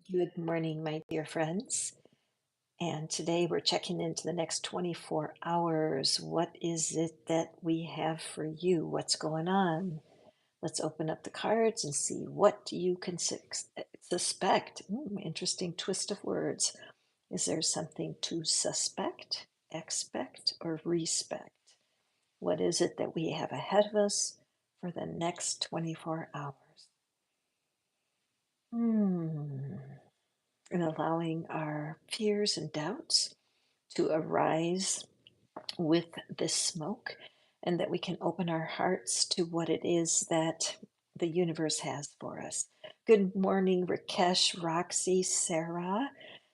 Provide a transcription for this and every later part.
Good morning, my dear friends. And today we're checking into the next 24 hours. What is it that we have for you? What's going on? Let's open up the cards and see what you can suspect. Interesting twist of words. Is there something to suspect, expect, or respect? What is it that we have ahead of us for the next 24 hours? Hmm. And allowing our fears and doubts to arise with this smoke, and that we can open our hearts to what it is that the universe has for us. Good morning, Rakesh, Roxy, Sarah.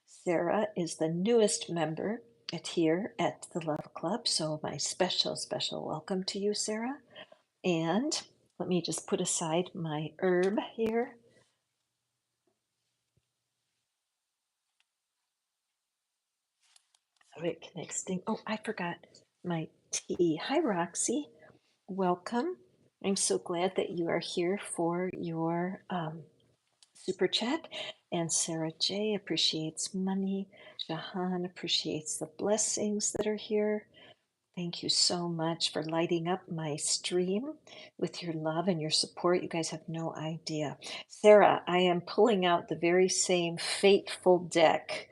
Sarah is the newest member here at the Love Club, so my special welcome to you, Sarah. And let me just put aside my herb here. So it connects thing. Oh, I forgot my tea. Hi, Roxy. Welcome. I'm so glad that you are here for your super chat. And Sarah J appreciates money. Shahan appreciates the blessings that are here. Thank you so much for lighting up my stream with your love and your support. You guys have no idea. Sarah, I am pulling out the very same fateful deck.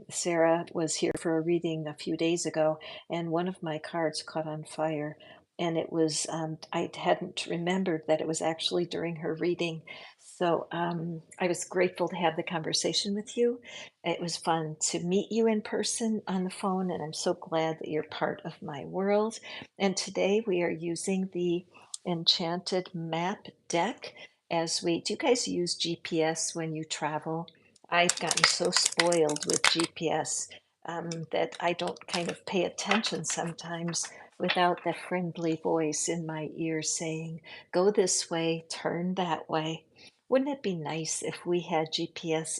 Sarah was here for a reading a few days ago, and one of my cards caught on fire. And it was, I hadn't remembered that it was actually during her reading. So I was grateful to have the conversation with you. It was fun to meet you in person on the phone, and I'm so glad that you're part of my world. And today we are using the Enchanted Map deck as we. Do you guys use GPS when you travel? I've gotten so spoiled with GPS that I don't kind of pay attention sometimes without the friendly voice in my ear saying, go this way, turn that way. Wouldn't it be nice if we had GPS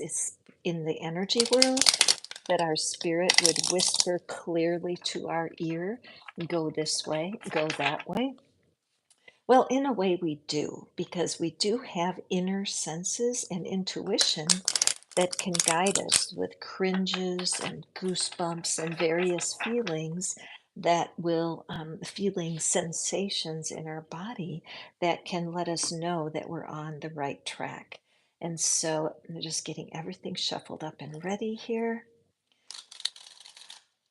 in the energy world, that our spirit would whisper clearly to our ear, go this way, go that way? Well, in a way, we do, because we do have inner senses and intuition that can guide us with cringes and goosebumps and various feelings that will, feeling sensations in our body that can let us know that we're on the right track. And so I'm just getting everything shuffled up and ready here.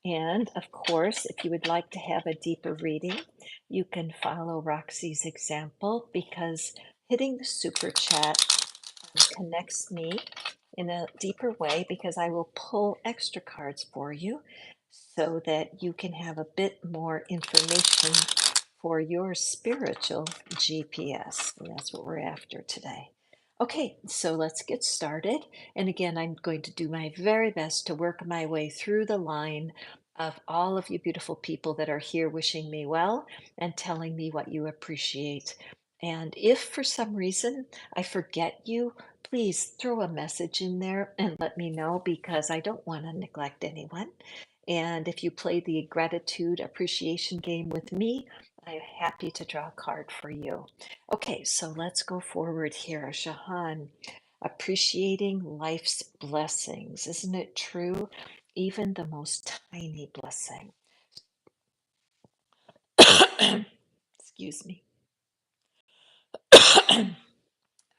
And of course, if you would like to have a deeper reading, you can follow Roxy's example, because hitting the super chat connects me in a deeper way, because I will pull extra cards for you so that you can have a bit more information for your spiritual GPS. And that's what we're after today. Okay, so let's get started. And again, I'm going to do my very best to work my way through the line of all of you beautiful people that are here wishing me well and telling me what you appreciate. And if for some reason I forget you, please throw a message in there and let me know, because I don't want to neglect anyone. And if you play the gratitude appreciation game with me, I'm happy to draw a card for you. Okay, so let's go forward here. Shahan, appreciating life's blessings. Isn't it true? Even the most tiny blessing. Excuse me.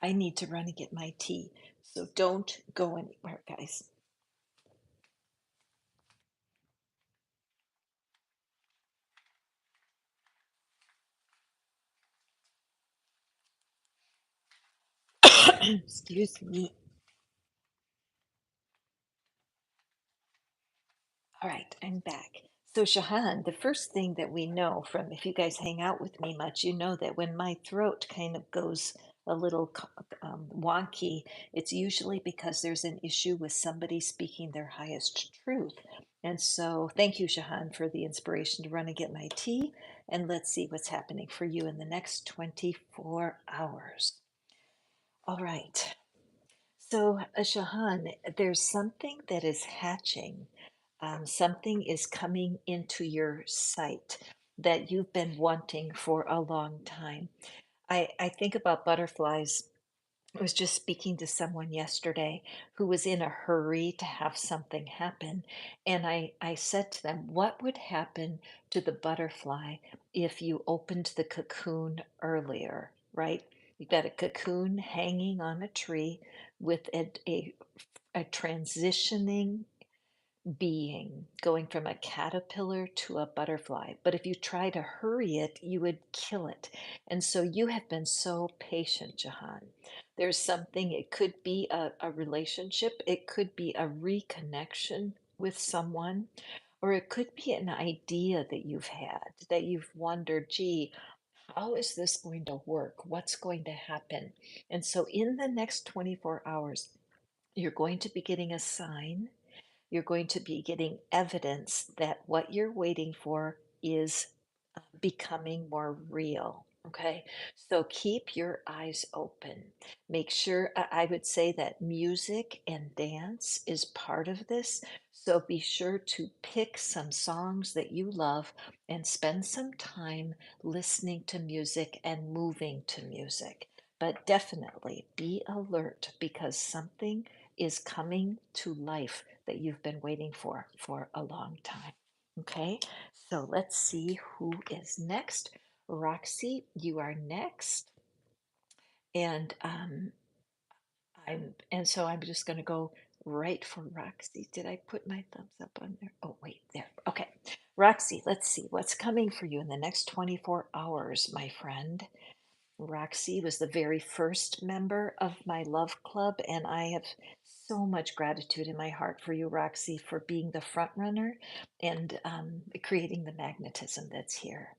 I need to run and get my tea. So don't go anywhere, guys. Excuse me. All right, I'm back. So, Shahan, the first thing that we know from, if you guys hang out with me much, you know that when my throat kind of goes a little wonky, it's usually because there's an issue with somebody speaking their highest truth. And so, thank you, Shahan, for the inspiration to run and get my tea. And let's see what's happening for you in the next 24 hours. All right. So, Shahan, there's something that is hatching. Something is coming into your sight that you've been wanting for a long time. I think about butterflies I was just speaking to someone yesterday who was in a hurry to have something happen. And I said to them, what would happen to the butterfly if you opened the cocoon earlier, right? You've got a cocoon hanging on a tree with a transitioning being going from a caterpillar to a butterfly. But if you try to hurry it, you would kill it. And so you have been so patient, Jahan. There's something, it could be a relationship, it could be a reconnection with someone, or it could be an idea that you've had that you've wondered, gee, how is this going to work? What's going to happen? And so in the next 24 hours, you're going to be getting a sign, you're going to be getting evidence that what you're waiting for is becoming more real. Okay, so keep your eyes open. Make sure, I would say that music and dance is part of this. So be sure to pick some songs that you love and spend some time listening to music and moving to music. But definitely be alert because something is coming to life that you've been waiting for a long time. Okay, so let's see who is next. Roxy, you are next. And I'm just gonna go right for Roxy. Did I put my thumbs up on there? Oh wait, there. Okay. Roxy, let's see what's coming for you in the next 24 hours, my friend. Roxy was the very first member of my love club, and I have so much gratitude in my heart for you, Roxy, for being the front runner and creating the magnetism that's here.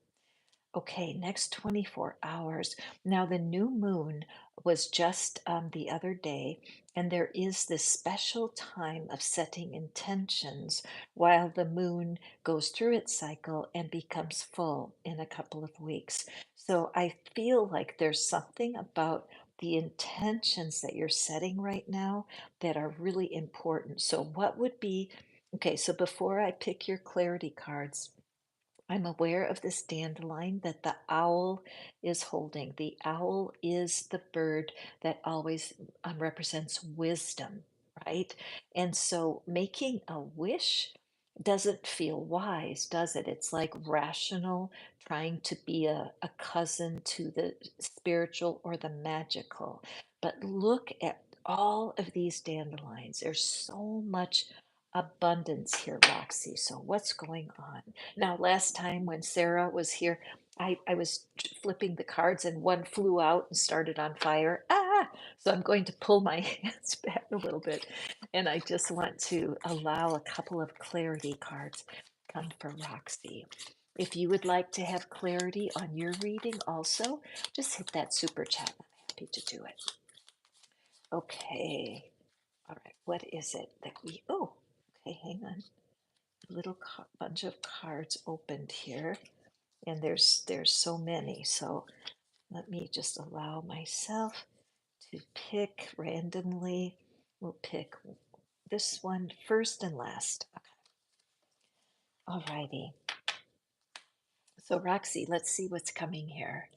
Okay, next 24 hours. Now, the new moon was just the other day, and there is this special time of setting intentions while the moon goes through its cycle and becomes full in a couple of weeks. So I feel like there's something about the intentions that you're setting right now that are really important. So, what would be okay? So, before I pick your clarity cards, I'm aware of this dandelion that the owl is holding. The owl is the bird that always represents wisdom, right? And so making a wish doesn't feel wise, does it? It's like rational, trying to be a cousin to the spiritual or the magical. But look at all of these dandelions. There's so much abundance here, Roxy. So what's going on? Now, last time when Sarah was here, I was flipping the cards and one flew out and started on fire. Ah! So I'm going to pull my hands back a little bit. And I just want to allow a couple of clarity cards come for Roxy. If you would like to have clarity on your reading also, just hit that super chat. I'm happy to do it. Okay. All right. What is it that oh, okay, hang on. Little bunch of cards opened here, and there's so many, so let me just allow myself to pick randomly. We'll pick this one first and last. Okay. Alrighty. So Roxy, let's see what's coming here.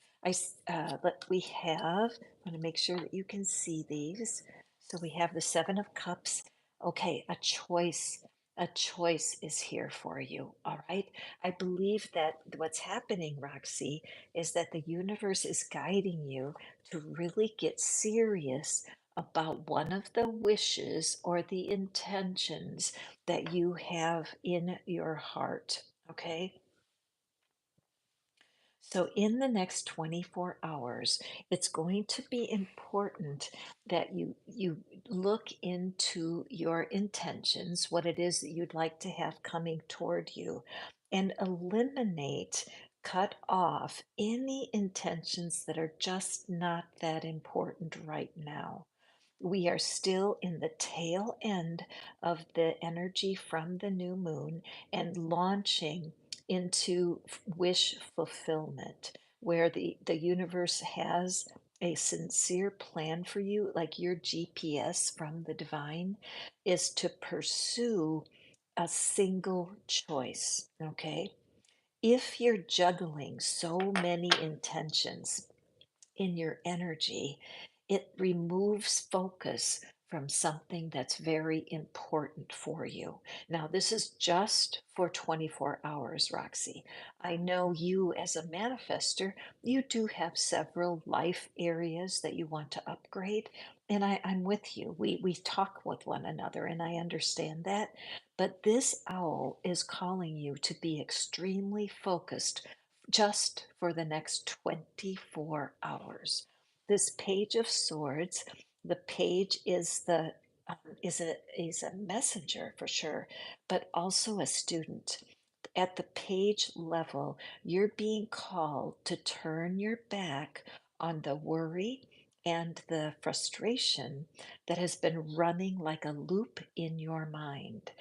We have, I want to make sure that you can see these. So we have the Seven of Cups. Okay, a choice is here for you. All right. I believe that what's happening, Roxy, is that the universe is guiding you to really get serious about one of the wishes or the intentions that you have in your heart. Okay. So, in the next 24 hours, it's going to be important that you look into your intentions, what it is that you'd like to have coming toward you, and eliminate, cut off any intentions that are just not that important right now. We are still in the tail end of the energy from the new moon and launching into wish fulfillment, where the universe has a sincere plan for you, like your GPS from the divine is to pursue a single choice. Okay. If you're juggling so many intentions in your energy, It removes focus from something that's very important for you. Now, this is just for 24 hours, Roxy. I know you as a manifester, you do have several life areas that you want to upgrade. And I'm with you. We talk with one another, and I understand that. But this owl is calling you to be extremely focused just for the next 24 hours. This Page of Swords, the page is the is a messenger for sure, but also a student. At the page level, you're being called to turn your back on the worry and the frustration that has been running like a loop in your mind.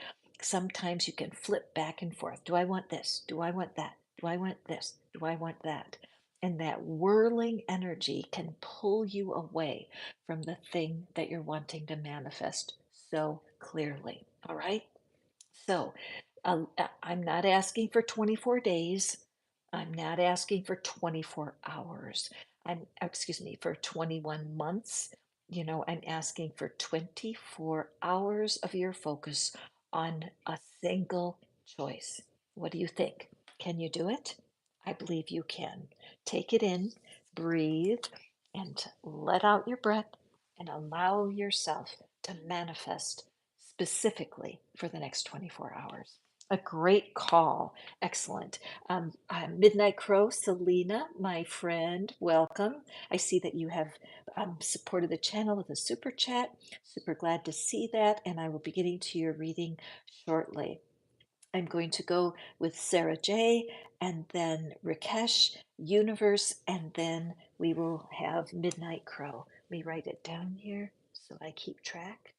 Sometimes you can flip back and forth. Do I want this? Do I want that? Do I want this? Do I want that? And that whirling energy can pull you away from the thing that you're wanting to manifest so clearly. All right. So I'm not asking for 24 days. I'm not asking for 24 hours. Excuse me, for 21 months. I'm asking for 24 hours of your focus on a single choice. What do you think? Can you do it? I believe you can. Take it in, breathe, and let out your breath and allow yourself to manifest specifically for the next 24 hours. A great call. Excellent. Midnight Crow, Selena, my friend, welcome. I see that you have supported the channel with a super chat. Super glad to see that. And I will be getting to your reading shortly. I'm going to go with Sarah J, and then Rakesh, Universe, and then we will have Midnight Crow. Let me write it down here so I keep track.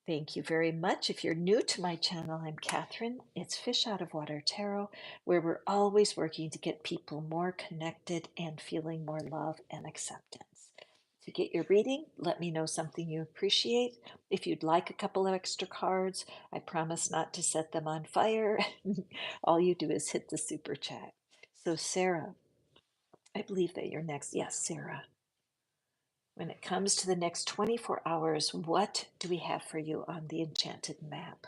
Thank you very much. If you're new to my channel, I'm Catherine. It's Fish Out of Water Tarot, where we're always working to get people more connected and feeling more love and acceptance. To get your reading, let me know something you appreciate. If you'd like a couple of extra cards, I promise not to set them on fire. All you do is hit the super chat. So, Sarah, I believe that you're next. Yes, Sarah. When it comes to the next 24 hours, what do we have for you on the enchanted map?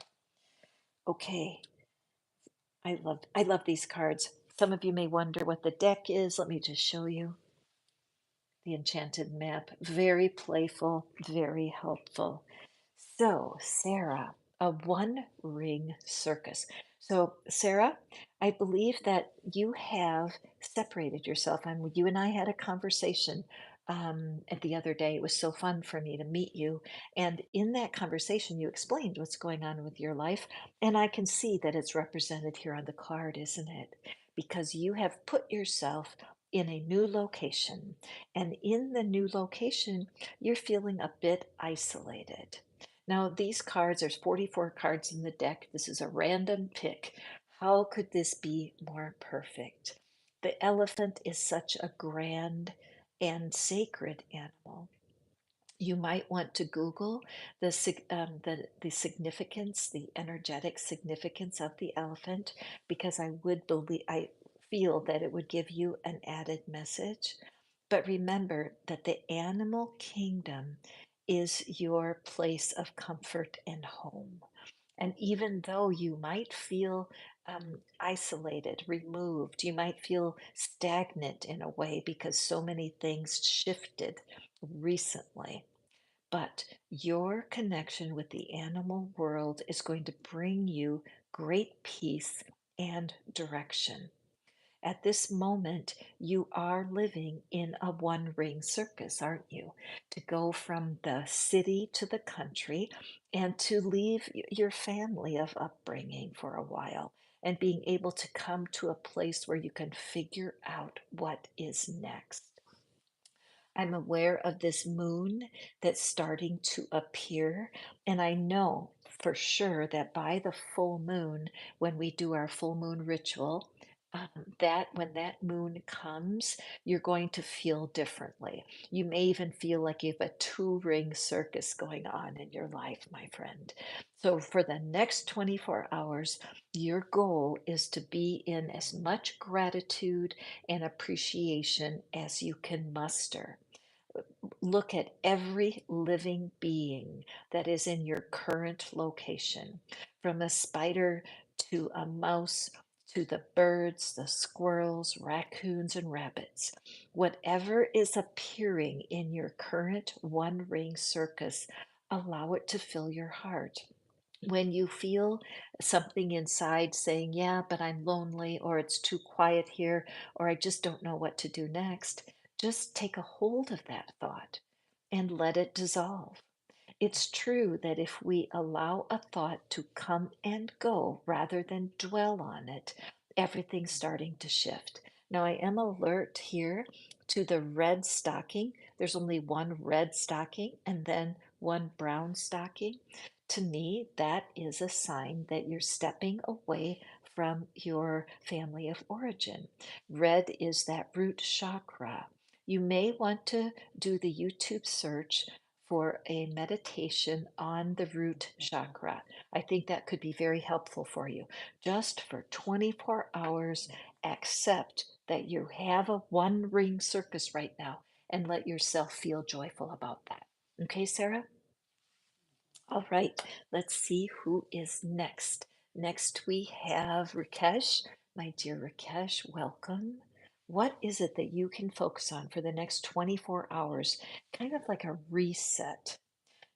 Okay, I love these cards. Some of you may wonder what the deck is. Let me just show you. The enchanted map, very playful, very helpful. So, Sarah, a one ring circus. So, Sarah, I believe that you have separated yourself. You and I had a conversation at the other day. It was so fun for me to meet you. And in that conversation, you explained what's going on with your life. And I can see that it's represented here on the card, isn't it? Because you have put yourself in a new location. And in the new location, you're feeling a bit isolated. Now, these cards, there's 44 cards in the deck. This is a random pick. How could this be more perfect? The elephant is such a grand and sacred animal. You might want to Google the significance, the energetic significance of the elephant, because I feel that it would give you an added message. But remember that the animal kingdom is your place of comfort and home. And even though you might feel isolated, removed, you might feel stagnant in a way because so many things shifted recently. But your connection with the animal world is going to bring you great peace and direction. At this moment, you are living in a one ring circus, aren't you? To go from the city to the country and to leave your family of upbringing for a while and being able to come to a place where you can figure out what is next. I'm aware of this moon that's starting to appear, and I know for sure that by the full moon, when we do our full moon ritual, that when that moon comes, you're going to feel differently. You may even feel like you have a two-ring circus going on in your life, my friend. So for the next 24 hours, your goal is to be in as much gratitude and appreciation as you can muster. Look at every living being that is in your current location, from a spider to a mouse to the birds, the squirrels, raccoons, and rabbits. Whatever is appearing in your current one ring circus, allow it to fill your heart. When you feel something inside saying, yeah, but I'm lonely, or it's too quiet here, or I just don't know what to do next, just take a hold of that thought and let it dissolve. It's true that if we allow a thought to come and go rather than dwell on it, everything's starting to shift. Now, I am alert here to the red stocking. There's only one red stocking and then one brown stocking. To me, that is a sign that you're stepping away from your family of origin. Red is that root chakra. You may want to do the YouTube search for a meditation on the root chakra. I think that could be very helpful for you. Just for 24 hours, accept that you have a one ring circus right now and let yourself feel joyful about that. Okay, Sarah? All right, let's see who is next. Next, we have Rakesh. My dear Rakesh, welcome. What is it that you can focus on for the next 24 hours? Kind of like a reset.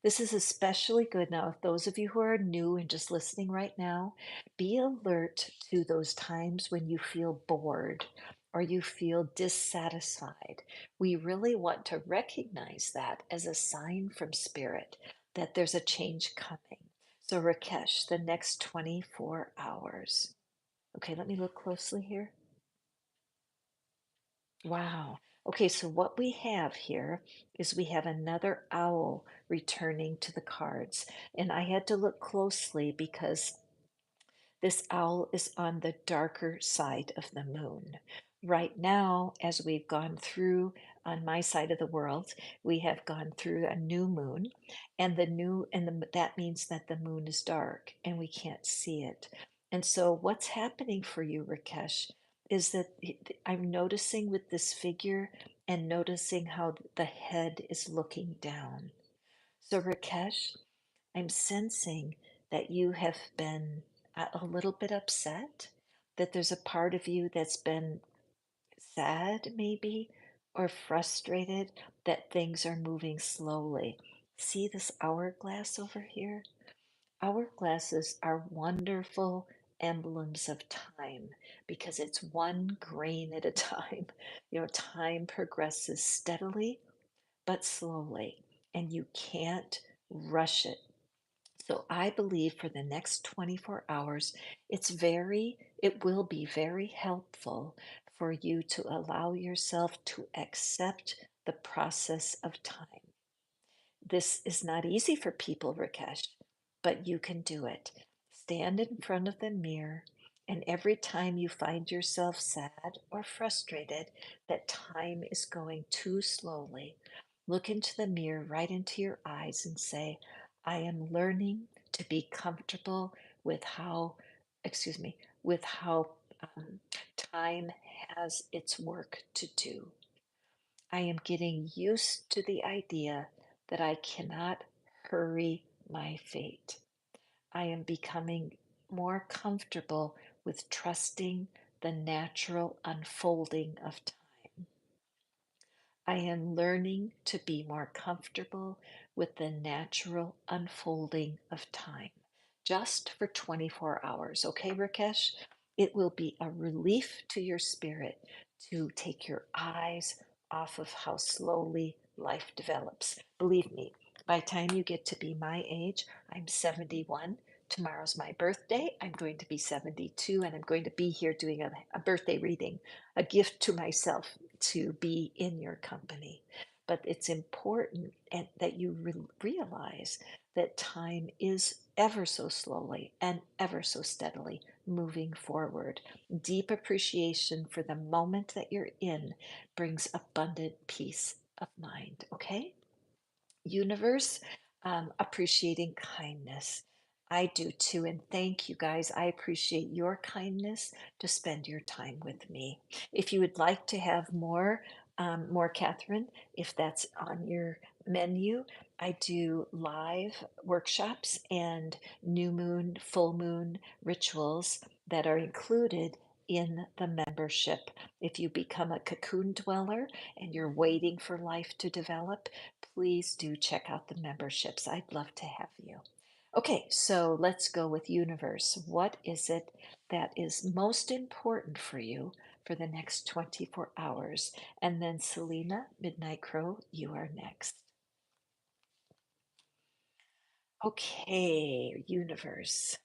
This is especially good now. If those of you who are new and just listening right now, be alert to those times when you feel bored or you feel dissatisfied. We really want to recognize that as a sign from spirit that there's a change coming. So, Rakesh, the next 24 hours. Okay, let me look closely here. Wow. Okay, so what we have here is we have another owl returning to the cards. And I had to look closely because this owl is on the darker side of the moon. Right now, as we've gone through on my side of the world, we have gone through a new moon, and that means that the moon is dark and we can't see it. And so, what's happening for you, Rakesh, is that I'm noticing with this figure and noticing how the head is looking down. So, Rakesh, I'm sensing that you have been a little bit upset, that there's a part of you that's been sad, maybe, or frustrated that things are moving slowly. See this hourglass over here? Hourglasses are wonderful emblems of time because it's one grain at a time. You know, time progresses steadily but slowly, and you can't rush it. So I believe for the next 24 hours, it will be very helpful for you to allow yourself to accept the process of time. This is not easy for people, Rakesh, but you can do it. Stand in front of the mirror, and every time you find yourself sad or frustrated that time is going too slowly, look into the mirror right into your eyes and say, I am learning to be comfortable with excuse me, with how time has its work to do. I am getting used to the idea that I cannot hurry my fate. I am becoming more comfortable with trusting the natural unfolding of time. I am learning to be more comfortable with the natural unfolding of time just for 24 hours. Okay, Rakesh? It will be a relief to your spirit to take your eyes off of how slowly life develops. Believe me, by the time you get to be my age, I'm 71. Tomorrow's my birthday. I'm going to be 72, and I'm going to be here doing a birthday reading, a gift to myself to be in your company. But it's important that you realize that time is ever so slowly and ever so steadily moving forward. Deep appreciation for the moment that you're in brings abundant peace of mind. Okay? Universe, appreciating kindness. I do too, and thank you guys. I appreciate your kindness to spend your time with me. If you would like to have more more Catherine, if that's on your menu. I do live workshops and new moon, full moon rituals that are included in the membership. If you become a cocoon dweller and you're waiting for life to develop, please do check out the memberships. I'd love to have you. Okay, so let's go with universe. What is it that is most important for you for the next 24 hours? And then Selena, Midnight Crow, you are next. Okay, universe.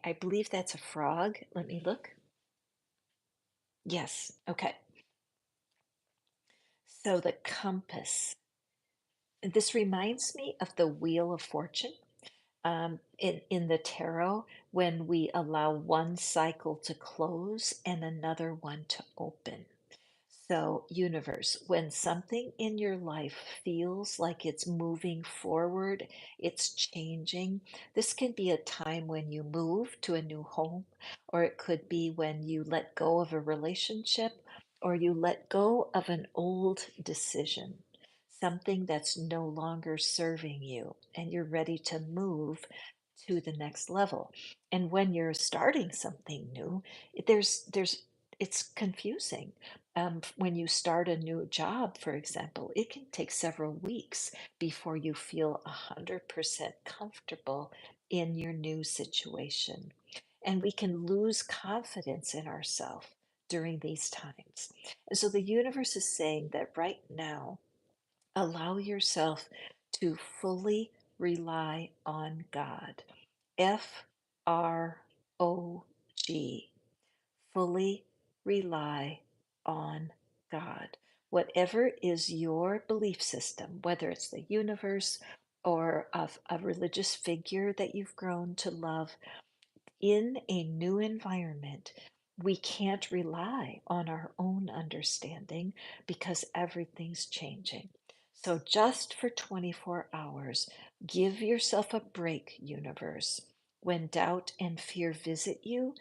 I believe that's a frog. Let me look. Yes, okay. So the compass. This reminds me of the Wheel of Fortune in the tarot when we allow one cycle to close and another one to open. So, universe, when something in your life feels like it's moving forward, it's changing, this can be a time when you move to a new home, or it could be when you let go of a relationship, or you let go of an old decision, something that's no longer serving you, and you're ready to move to the next level. And when you're starting something new, there's it's confusing. When you start a new job, for example, it can take several weeks before you feel 100% comfortable in your new situation. And we can lose confidence in ourselves during these times. And so the universe is saying that right now, allow yourself to fully rely on God. FROG, fully rely on God. Whatever is your belief system, whether it's the universe or of a religious figure that you've grown to love, in a new environment, we can't rely on our own understanding because everything's changing. So, just for 24 hours, give yourself a break, universe. When doubt and fear visit you,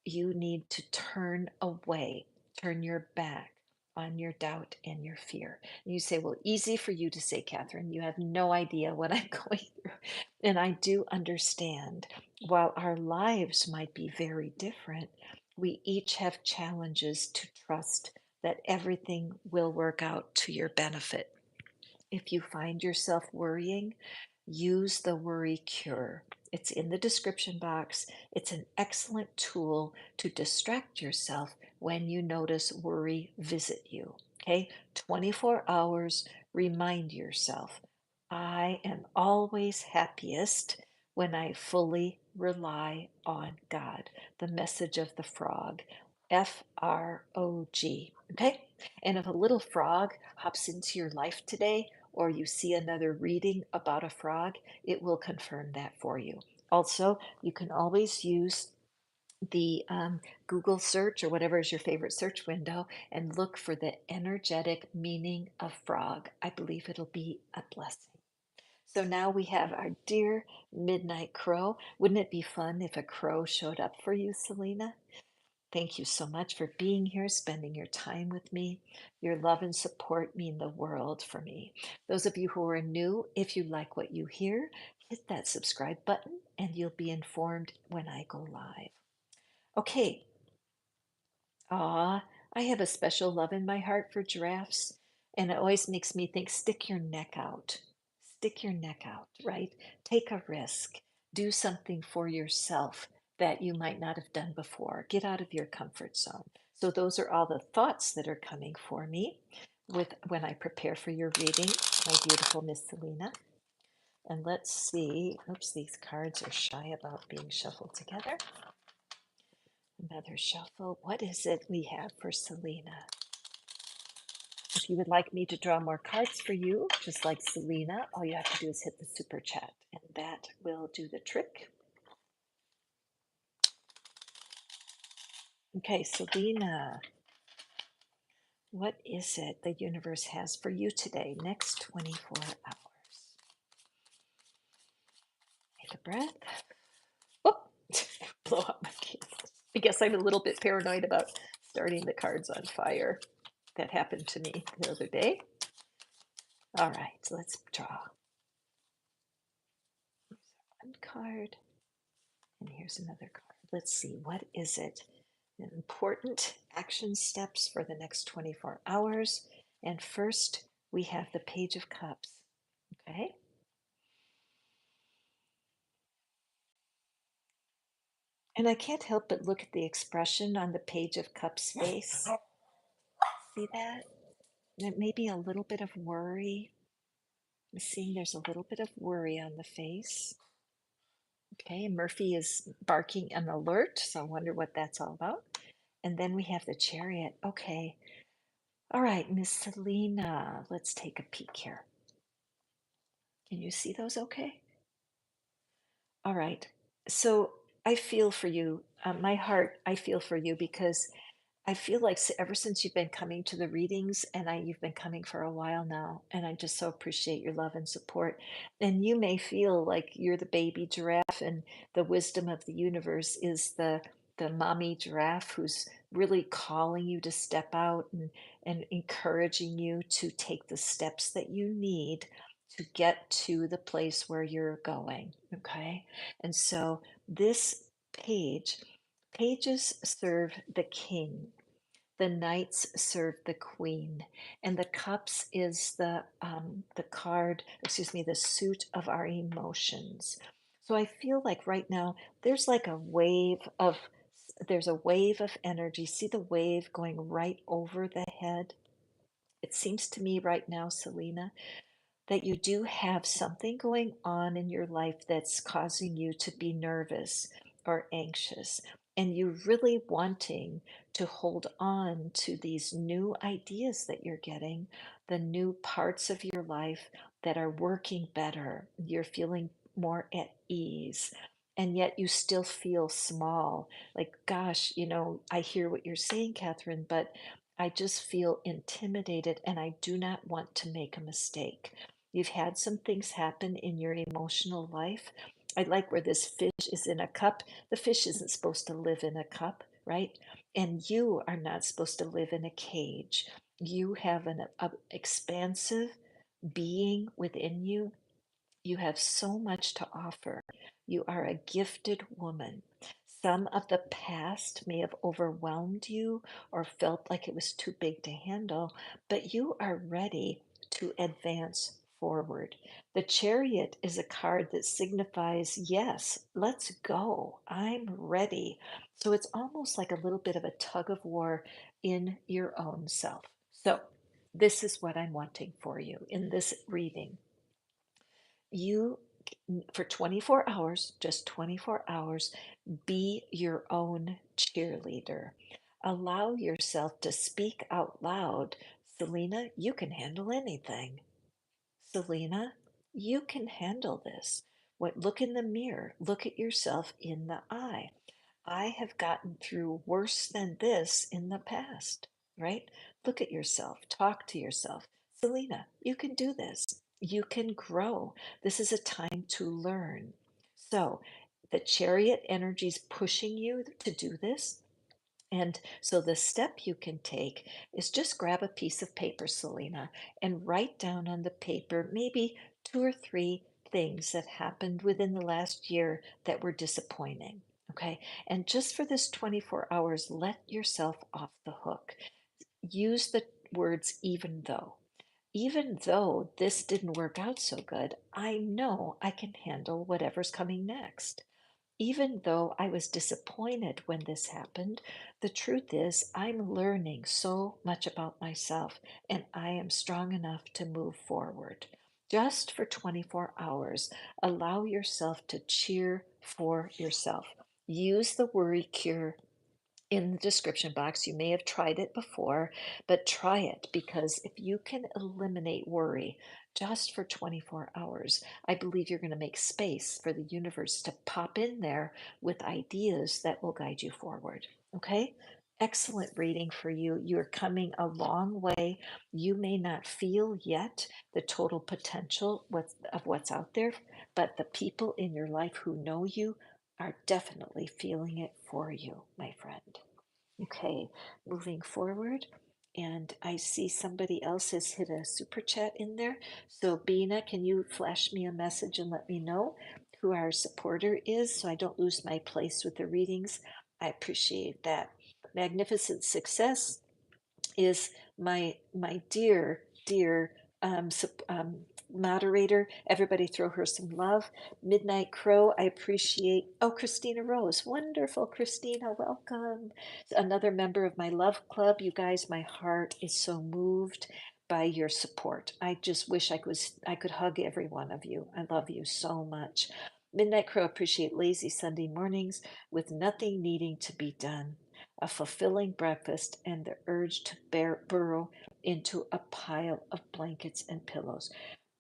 you need to turn away, turn your back on your doubt and your fear. And you say, well, easy for you to say, Catherine, you have no idea what I'm going through. And I do understand. While our lives might be very different, we each have challenges to trust that everything will work out to your benefit. If you find yourself worrying, use the worry cure. It's in the description box. It's an excellent tool to distract yourself when you notice worry visit you. Okay, 24 hours, remind yourself I am always happiest when I fully rely on God. The message of the frog, FROG. Okay, and if a little frog hops into your life today, or you see another reading about a frog, it will confirm that for you. Also, you can always use the Google search or whatever is your favorite search window and look for the energetic meaning of frog. I believe it'll be a blessing. So now we have our dear Midnight Crow. Wouldn't it be fun if a crow showed up for you, Selena? Thank you so much for being here, spending your time with me. Your love and support mean the world for me. Those of you who are new, if you like what you hear, hit that subscribe button and you'll be informed when I go live. Okay, I have a special love in my heart for giraffes, and it always makes me think stick your neck out. Stick your neck out, right? Take a risk. Do something for yourself that you might not have done before. Get out of your comfort zone. So those are all the thoughts that are coming for me with when I prepare for your reading, my beautiful Miss Selena. And let's see. Oops, these cards are shy about being shuffled together. Another shuffle. What is it we have for Selena? If you would like me to draw more cards for you, just like Selena, all you have to do is hit the super chat, and that will do the trick. Okay, Selena, what is it the universe has for you today, next 24 hours? Take a breath. Oh, blow up my candles. I guess I'm a little bit paranoid about starting the cards on fire. That happened to me the other day. All right, so let's draw. One card, and here's another card. Let's see, what is it? Important action steps for the next 24 hours. And first, we have the Page of Cups. Okay. And I can't help but look at the expression on the Page of Cups face. See that? There may be a little bit of worry. I'm seeing there's a little bit of worry on the face. Okay, Murphy is barking an alert, so I wonder what that's all about. And then we have the Chariot. Okay. All right, Miss Selena, let's take a peek here. Can you see those okay? All right. So I feel for you. My heart, I feel for you because I feel like ever since you've been coming to the readings, and you've been coming for a while now, and I just so appreciate your love and support. And you may feel like you're the baby giraffe, and the wisdom of the universe is the mommy giraffe who's really calling you to step out and encouraging you to take the steps that you need to get to the place where you're going. Okay. And so this pages serve the king, the knights serve the queen, and the cups is the card, excuse me, the suit of our emotions. So I feel like right now there's like a wave of there's a wave of energy. See the wave going right over the head? It seems to me right now, Selena, that you do have something going on in your life that's causing you to be nervous or anxious, and you really wanting to hold on to these new ideas that you're getting, the new parts of your life that are working better. You're feeling more at ease. And yet you still feel small. Like, gosh, I hear what you're saying, Catherine, but I just feel intimidated and I do not want to make a mistake. You've had some things happen in your emotional life. I like where this fish is in a cup. The fish isn't supposed to live in a cup, right? And you are not supposed to live in a cage. You have an expansive being within you. You have so much to offer. You are a gifted woman. Some of the past may have overwhelmed you or felt like it was too big to handle, but you are ready to advance forward. The chariot is a card that signifies, yes, let's go. I'm ready. So it's almost like a little bit of a tug of war in your own self. So this is what I'm wanting for you in this reading. You, for 24 hours, just 24 hours, be your own cheerleader. Allow yourself to speak out loud. Selena, you can handle anything. Selena, you can handle this. What, look in the mirror, look at yourself in the eye. I have gotten through worse than this in the past, right? Look at yourself, talk to yourself. Selena, you can do this. You can grow. This is a time to learn. So, the chariot energy is pushing you to do this. And so the step you can take is just grab a piece of paper, Selena, and write down on the paper maybe two or three things that happened within the last year that were disappointing. Okay. And just for this 24 hours, let yourself off the hook. Use the words even though. Even though this didn't work out so good, I know I can handle whatever's coming next. Even though I was disappointed when this happened, the truth is I'm learning so much about myself and I am strong enough to move forward. Just for 24 hours, allow yourself to cheer for yourself. Use the worry cure in the description box. You may have tried it before, but try it because if you can eliminate worry just for 24 hours, I believe you're going to make space for the universe to pop in there with ideas that will guide you forward. Okay? Excellent reading for you. You're coming a long way. You may not feel yet the total potential of what's out there, but the people in your life who know you are definitely feeling it for you, my friend. Okay, moving forward. And I see somebody else has hit a super chat in there. So, Bina, can you flash me a message and let me know who our supporter is so I don't lose my place with the readings? I appreciate that. Magnificent Success is my dear moderator. Everybody throw her some love. Midnight Crow, I appreciate. Oh, Christina Rose, wonderful, Christina, welcome. Another member of my love club. You guys, my heart is so moved by your support. I just wish I could hug every one of you. I love you so much. Midnight Crow, appreciate lazy Sunday mornings with nothing needing to be done, a fulfilling breakfast, and the urge to burrow into a pile of blankets and pillows.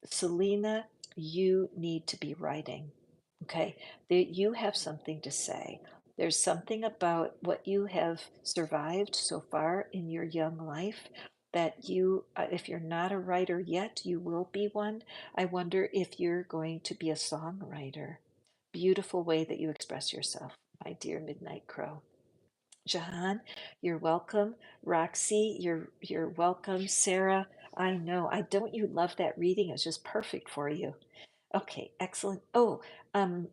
Selena, you need to be writing. Okay, you have something to say. There's something about what you have survived so far in your young life that if you're not a writer yet, you will be one. I wonder if you're going to be a songwriter. Beautiful way that you express yourself, my dear Midnight Crow. Shahan, you're welcome. Roxy, you're welcome. Sarah, I know. I don't you love that reading? It's just perfect for you. Okay, excellent. Oh,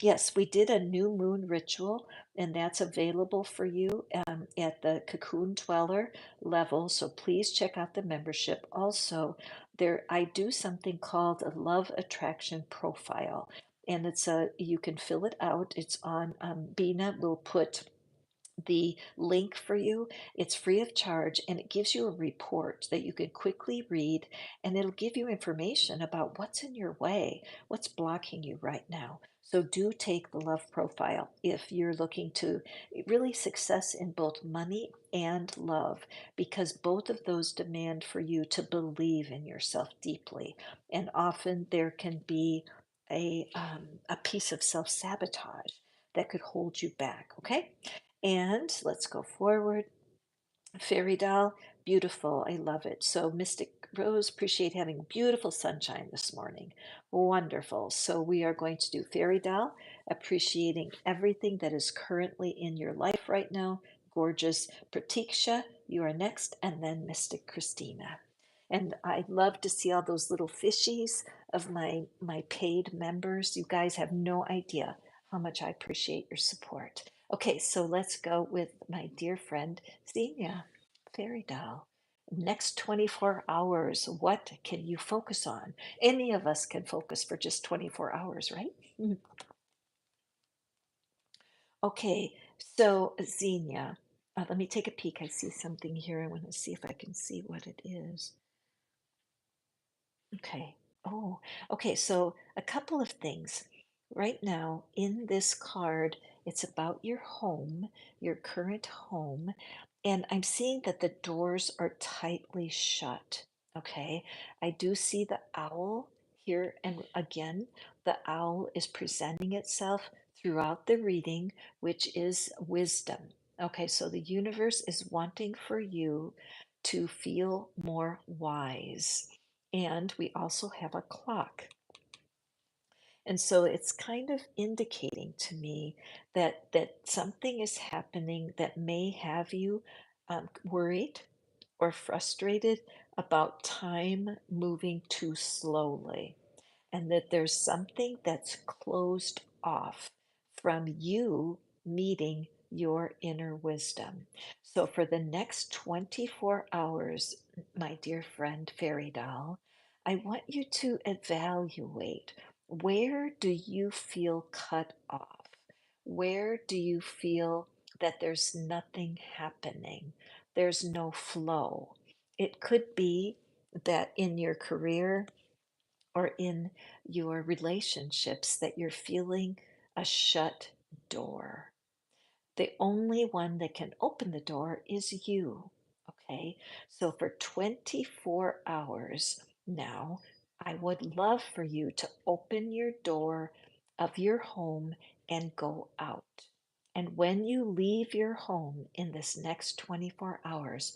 yes, we did a new moon ritual, and that's available for you at the Cocoon Dweller level. So please check out the membership. Also, there I do something called a love attraction profile, and you can fill it out. It's on Bina will put the link for you. It's free of charge and it gives you a report that you can quickly read, and it'll give you information about what's in your way, what's blocking you right now. So do take the love profile if you're looking to really success in both money and love, because both of those demand for you to believe in yourself deeply. And often there can be a piece of self-sabotage that could hold you back. Okay, and let's go forward. Fairy doll, beautiful. I love it. So, Mystic Rose, appreciate having beautiful sunshine this morning. Wonderful. So, we are going to do fairy doll, appreciating everything that is currently in your life right now. Gorgeous Pratiksha, you are next, and then Mystic Christina. And I love to see all those little fishies of my paid members. You guys have no idea how much I appreciate your support. Okay, so let's go with my dear friend Xenia, fairy doll. Next 24 hours, what can you focus on? Any of us can focus for just 24 hours, right? Mhm. Okay, so Xenia, let me take a peek. I see something here. I want to see if I can see what it is. Okay. Oh, okay. So a couple of things. Right now, in this card, it's about your home, your current home, and I'm seeing that the doors are tightly shut. Okay. I do see the owl here, and again, the owl is presenting itself throughout the reading, which is wisdom. Okay. So the universe is wanting for you to feel more wise, and we also have a clock. And so it's kind of indicating to me that something is happening that may have you worried or frustrated about time moving too slowly, and that there's something that's closed off from you meeting your inner wisdom. So, for the next 24 hours, my dear friend Fairy Doll, I want you to evaluate, where do you feel cut off? Where do you feel that there's nothing happening? There's no flow. It could be that in your career, or in your relationships, that you're feeling a shut door. The only one that can open the door is you. Okay, so for 24 hours now, I would love for you to open your door of your home and go out. And when you leave your home in this next 24 hours,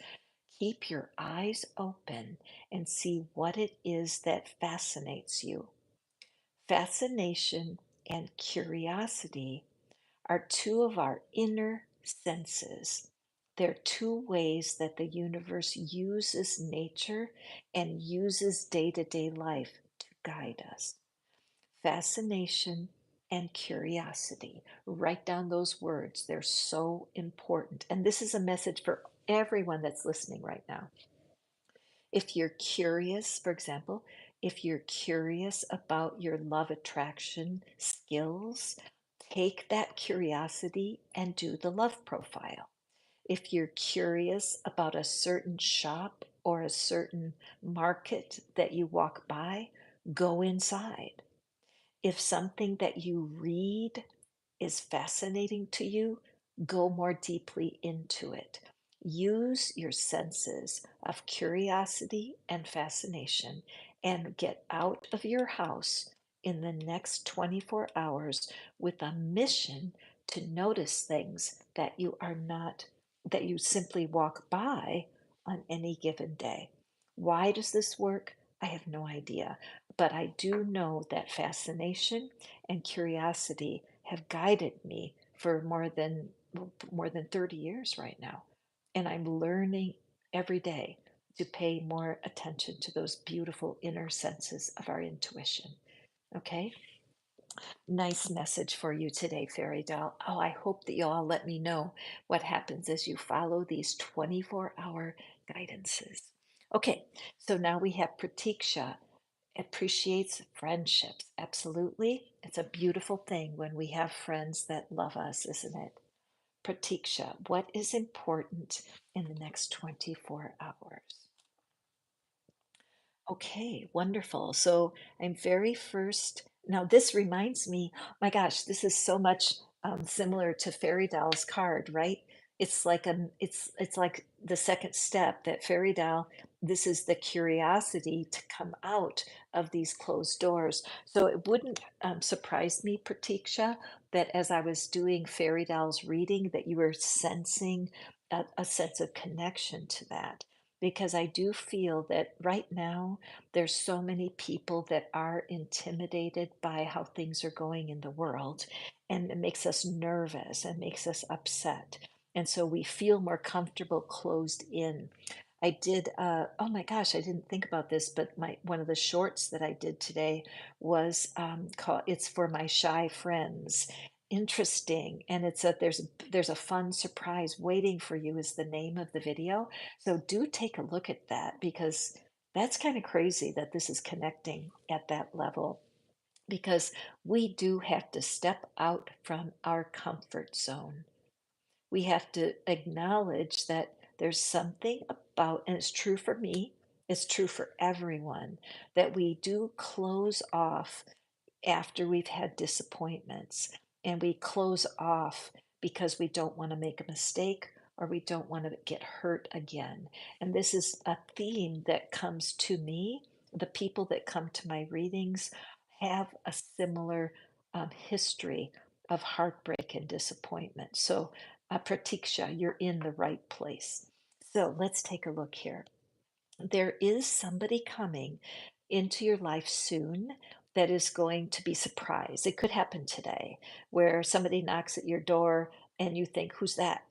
keep your eyes open and see what it is that fascinates you. Fascination and curiosity are two of our inner senses. There are two ways that the universe uses nature and uses day to day life to guide us: fascination and curiosity. Write down those words, they're so important. And this is a message for everyone that's listening right now. If you're curious, for example, if you're curious about your love attraction skills, take that curiosity and do the love profile. If you're curious about a certain shop or a certain market that you walk by, go inside. If something that you read is fascinating to you, go more deeply into it. Use your senses of curiosity and fascination and get out of your house in the next 24 hours with a mission to notice things that you are not, that you simply walk by on any given day. Why does this work? I have no idea, but I do know that fascination and curiosity have guided me for more than 30 years right now. And I'm learning every day to pay more attention to those beautiful inner senses of our intuition. Okay? Nice message for you today, Fairy Doll. Oh, I hope that you'll all let me know what happens as you follow these 24-hour guidances. Okay, so now we have Pratiksha. Appreciates friendships. Absolutely. It's a beautiful thing when we have friends that love us, isn't it? Pratiksha, what is important in the next 24 hours? Okay, wonderful. So I'm very first. Now, this reminds me, my gosh, this is so much similar to Fairy Doll's card, right? It's like the second step that Fairy Doll, this is the curiosity to come out of these closed doors. So it wouldn't surprise me, Pratiksha, that as I was doing Fairy Doll's reading, that you were sensing a sense of connection to that, because I do feel that right now there's so many people that are intimidated by how things are going in the world, and it makes us nervous and makes us upset. And so we feel more comfortable closed in. I did, oh my gosh, I didn't think about this, but my one of the shorts that I did today was called "It's for My Shy Friends." Interesting, and there's a fun surprise waiting for you is the name of the video. So do take a look at that, because that's kind of crazy that this is connecting at that level, because we do have to step out from our comfort zone. We have to acknowledge that there's something about, and it's true for me, it's true for everyone, that we do close off after we've had disappointments, and we close off because we don't want to make a mistake or we don't want to get hurt again. And this is a theme that comes to me. The people that come to my readings have a similar history of heartbreak and disappointment. So, Pratiksha, you're in the right place. So let's take a look here. There is somebody coming into your life soon that is going to be surprised. It could happen today, where somebody knocks at your door and you think, "Who's that?"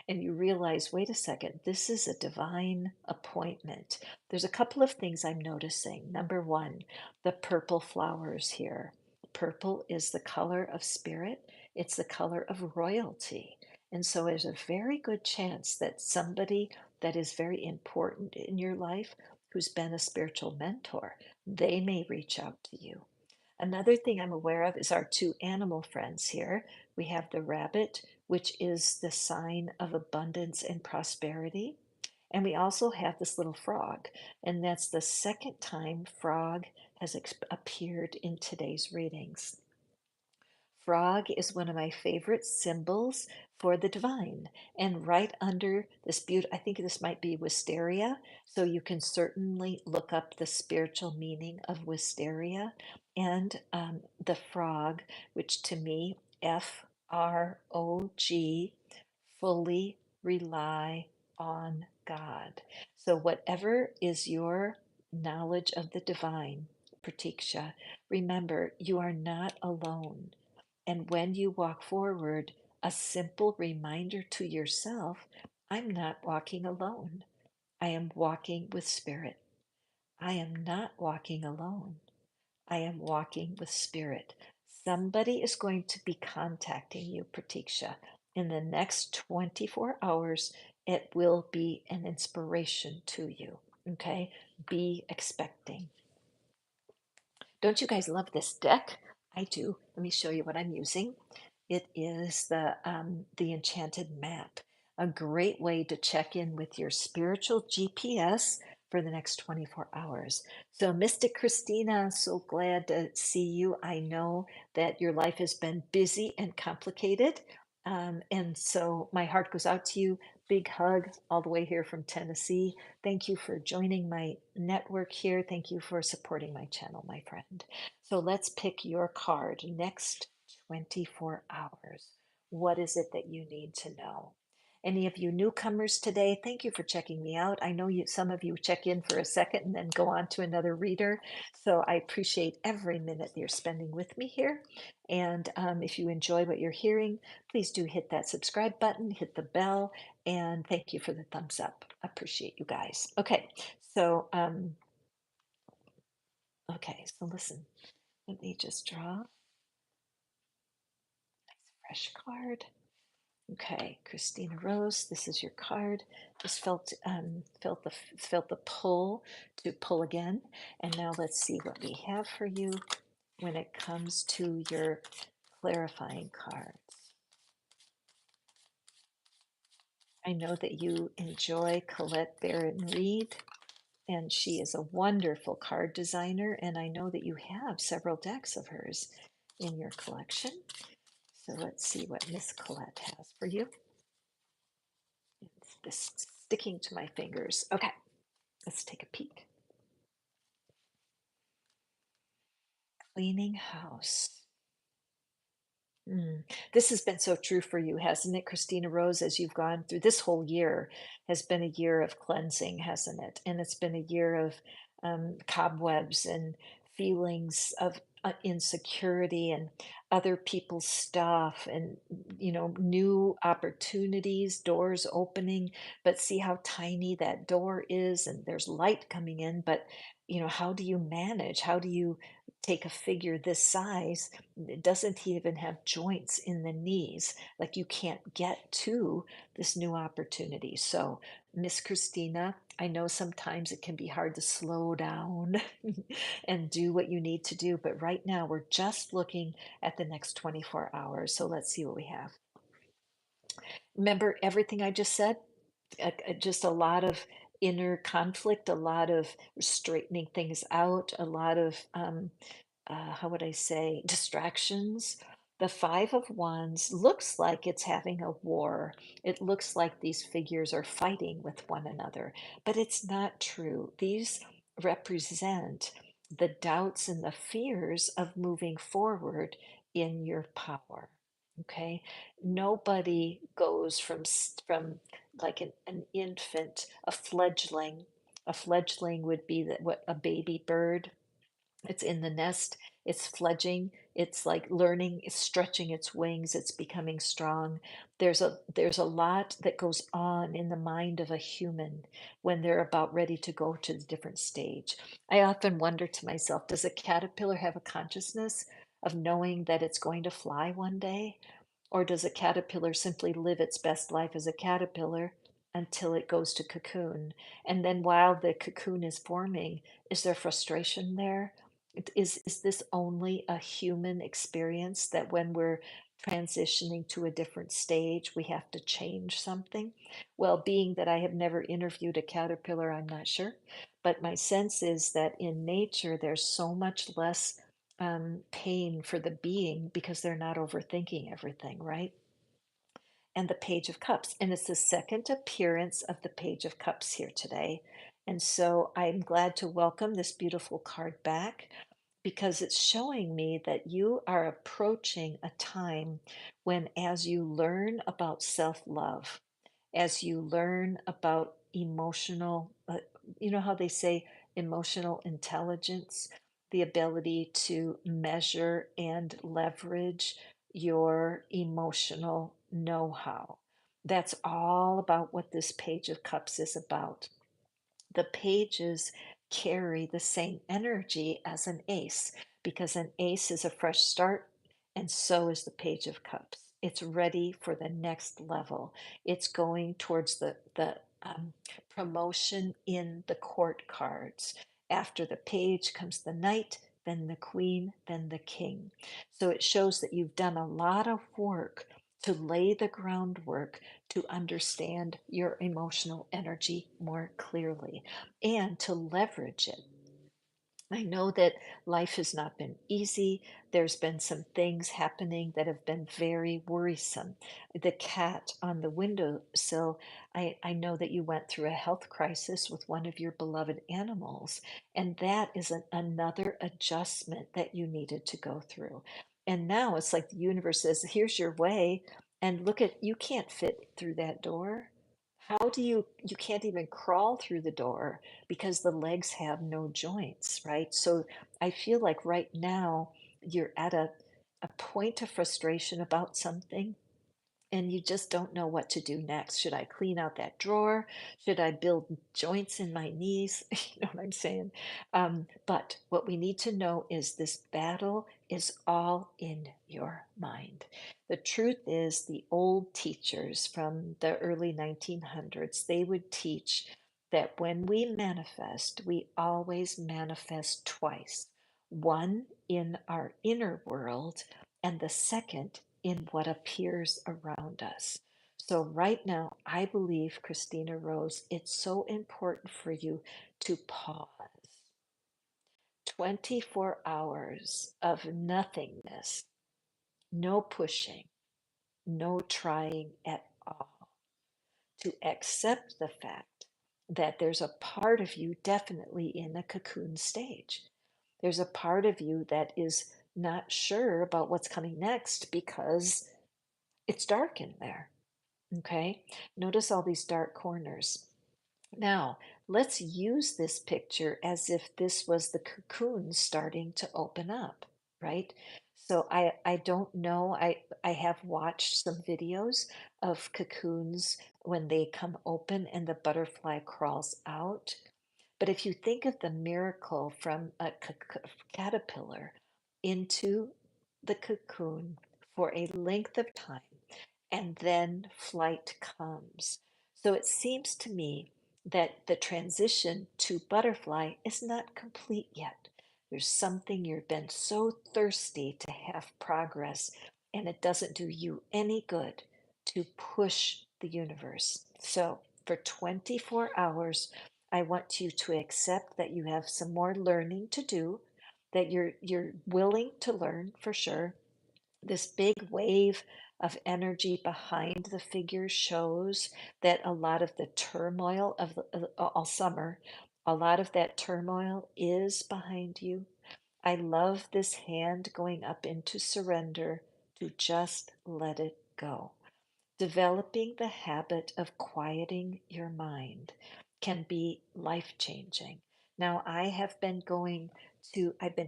And you realize, wait a second, this is a divine appointment. There's a couple of things I'm noticing. Number one, the purple flowers here. Purple is the color of spirit, it's the color of royalty. And so there's a very good chance that somebody that is very important in your life, who's been a spiritual mentor, they may reach out to you. Another thing I'm aware of is our two animal friends here. We have the rabbit, which is the sign of abundance and prosperity. And we also have this little frog, and that's the second time frog has appeared in today's readings. Frog is one of my favorite symbols for the divine. And right under this I think this might be wisteria. So you can certainly look up the spiritual meaning of wisteria and the frog, which to me, FROG, fully rely on God. So whatever is your knowledge of the divine, Pratiksha, remember you are not alone. And when you walk forward, a simple reminder to yourself, I'm not walking alone. I am walking with spirit. I am not walking alone. I am walking with spirit. Somebody is going to be contacting you, Pratiksha, in the next 24 hours. It will be an inspiration to you. Okay? Be expecting. Don't you guys love this deck? I do. Let me show you what I'm using. It is the Enchanted Map, a great way to check in with your spiritual GPS for the next 24 hours. So, Mystic Christina, so glad to see you. I know that your life has been busy and complicated. And so, my heart goes out to you. Big hug all the way here from Tennessee. Thank you for joining my network here. Thank you for supporting my channel, my friend. So, let's pick your card next 24 hours. What is it that you need to know? Any of you newcomers today, thank you for checking me out. I know some of you check in for a second and then go on to another reader. So I appreciate every minute you're spending with me here. And if you enjoy what you're hearing, please do hit that subscribe button, hit the bell, and thank you for the thumbs up. Appreciate you guys. So listen, let me just draw a fresh card. Okay, Christina Rose, this is your card. Just felt the pull to pull again, and now let's see what we have for you when it comes to your clarifying cards. I know that you enjoy Colette Baron Reed, and she is a wonderful card designer, and I know that you have several decks of hers in your collection. So let's see what Miss Colette has for you. It's this sticking to my fingers. Okay, let's take a peek. Cleaning house. This has been so true for you, hasn't it, Christina Rose, as you've gone through this whole year has been a year of cleansing, hasn't it? And it's been a year of cobwebs and feelings of insecurity and other people's stuff and, new opportunities, doors opening, but see how tiny that door is and there's light coming in. But, how do you manage? How do you take a figure this size? It doesn't even have joints in the knees, like you can't get to this new opportunity. So, Miss Christina, I know sometimes it can be hard to slow down and do what you need to do, but right now we're just looking at the next 24 hours. So let's see what we have. Remember everything I just said? Just a lot of inner conflict, a lot of straightening things out, a lot of how would I say, distractions. The Five of Wands looks like it's having a war. It looks like these figures are fighting with one another, but it's not true. These represent the doubts and the fears of moving forward in your power. Okay, nobody goes from like an infant, a fledgling. A fledgling would be what a baby bird, it's in the nest, it's fledging, it's like learning, it's stretching its wings, it's becoming strong. There's a lot that goes on in the mind of a human when they're about ready to go to the different stage. I often wonder to myself, does a caterpillar have a consciousness of knowing that it's going to fly one day? Or does a caterpillar simply live its best life as a caterpillar until it goes to cocoon? And then while the cocoon is forming, is there frustration there? Is this only a human experience that when we're transitioning to a different stage, we have to change something? Well, being that I have never interviewed a caterpillar, I'm not sure. But my sense is that in nature, there's so much less pain for the being because they're not overthinking everything, right? And the Page of Cups. And it's the second appearance of the Page of Cups here today. And so I'm glad to welcome this beautiful card back because it's showing me that you are approaching a time when, as you learn about self love, as you learn about emotional, you know how they say emotional intelligence, the ability to measure and leverage your emotional know how. That's all about what this Page of Cups is about. The pages carry the same energy as an ace because an ace is a fresh start, and so is the Page of Cups. It's ready for the next level. It's going towards the promotion in the court cards. After the page comes the knight, then the queen, then the king. So it shows that you've done a lot of work to lay the groundwork to understand your emotional energy more clearly and to leverage it. I know that life has not been easy. There's been some things happening that have been very worrisome. The cat on the windowsill, I know that you went through a health crisis with one of your beloved animals, and that is another adjustment that you needed to go through. And now it's like the universe says, here's your way, and look at, you can't fit through that door. How do you can't even crawl through the door because the legs have no joints, right? So I feel like right now you're at a point of frustration about something and you just don't know what to do next. Should I clean out that drawer? Should I build joints in my knees? You know what I'm saying? But what we need to know is this battle is all in your mind. The truth is, the old teachers from the early 1900s, they would teach that when we manifest, we always manifest twice. One in our inner world, and the second in what appears around us. So, right now, I believe, Christina Rose, it's so important for you to pause. 24 hours of nothingness, no pushing, no trying at all, to accept the fact that there's a part of you definitely in a cocoon stage. There's a part of you that is not sure about what's coming next because it's dark in there. Okay, notice all these dark corners. Now, let's use this picture as if this was the cocoon starting to open up, right? So I don't know. I have watched some videos of cocoons when they come open and the butterfly crawls out. But if you think of the miracle from a caterpillar into the cocoon for a length of time, and then flight comes. So it seems to me that the transition to butterfly is not complete yet. There's something you've been so thirsty to have progress, and it doesn't do you any good to push the universe. So for 24 hours, I want you to accept that you have some more learning to do, that you're willing to learn for sure. This big wave of energy behind the figure shows that a lot of the turmoil of all summer, a lot of that turmoil is behind you. I love this hand going up into surrender to just let it go. Developing the habit of quieting your mind can be life changing. Now, I've been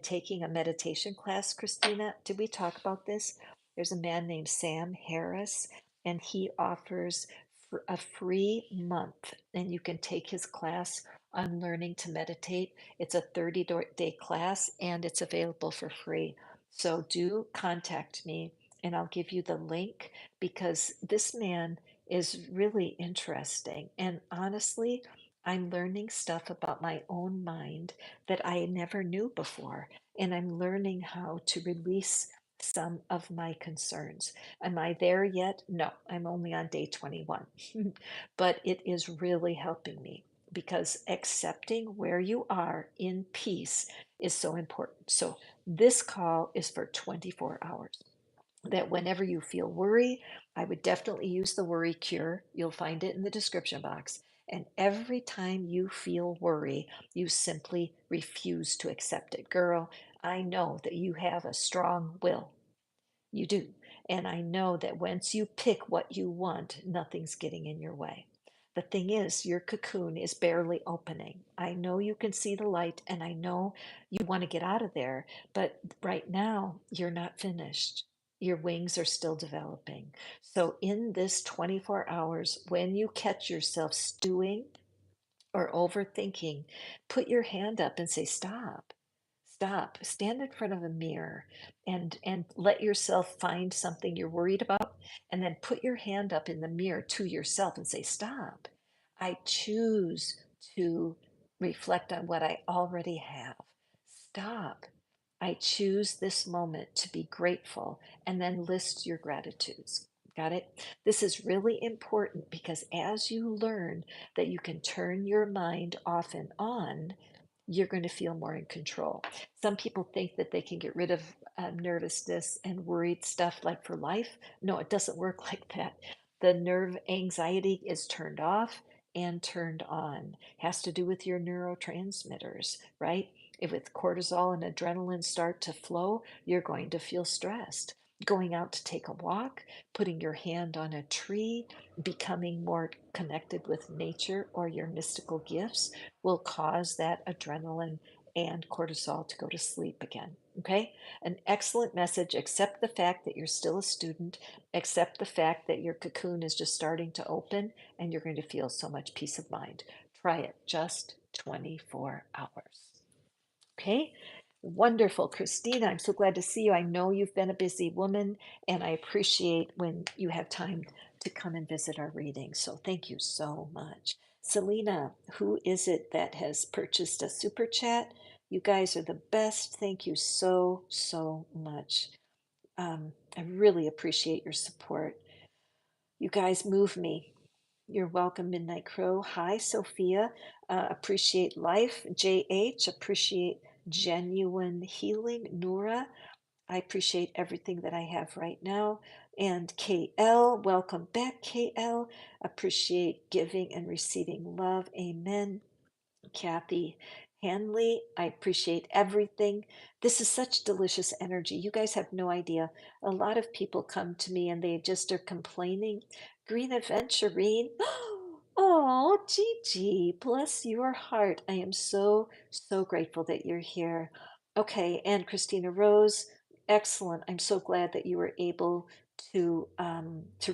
taking a meditation class, Christina. Did we talk about this? There's a man named Sam Harris, and he offers a free month, and you can take his class on learning to meditate. It's a 30-day class, and it's available for free. So do contact me, and I'll give you the link because this man is really interesting. And honestly, I'm learning stuff about my own mind that I never knew before. And I'm learning how to release some of my concerns. Am I there yet? No, I'm only on day 21. But it is really helping me because accepting where you are in peace is so important. So this call is for 24 hours, that whenever you feel worry, I would definitely use the worry cure. You'll find it in the description box. And every time you feel worry, you simply refuse to accept it. Girl, I know that you have a strong will. You do. And I know that once you pick what you want, nothing's getting in your way. The thing is, your cocoon is barely opening. I know you can see the light and I know you want to get out of there, but right now you're not finished. your wings are still developing. So in this 24 hours, when you catch yourself stewing or overthinking, put your hand up and say, stop, stop, stand in front of a mirror and let yourself find something you're worried about, and then put your hand up in the mirror to yourself and say, stop. I choose to reflect on what I already have. Stop. I choose this moment to be grateful, and then list your gratitudes. Got it? This is really important because as you learn that you can turn your mind off and on, you're going to feel more in control. Some people think that they can get rid of nervousness and worried stuff like for life. No, it doesn't work like that. The nerve anxiety is turned off and turned on. Has to do with your neurotransmitters, right? If with cortisol and adrenaline start to flow, you're going to feel stressed. Going out to take a walk, putting your hand on a tree, becoming more connected with nature or your mystical gifts will cause that adrenaline and cortisol to go to sleep again. Okay? An excellent message. Accept the fact that you're still a student, accept the fact that your cocoon is just starting to open, and you're going to feel so much peace of mind. Try it just 24 hours. Okay, wonderful. Christina, I'm so glad to see you. I know you've been a busy woman, and I appreciate when you have time to come and visit our reading. So thank you so much. Selena, who is it that has purchased a super chat? You guys are the best. Thank you so, so much. I really appreciate your support. You guys move me. You're welcome, Midnight Crow. Hi, Sophia. Appreciate life. JH, appreciate genuine healing. Nora, I appreciate everything that I have right now. And KL, welcome back, KL. Appreciate giving and receiving love. Amen. Kathy Hanley, I appreciate everything. This is such delicious energy. You guys have no idea. A lot of people come to me and they just are complaining. Green Adventurine. Oh, Gigi, bless your heart. I am so, so grateful that you're here. Okay, and Christina Rose, excellent. I'm so glad that you were able to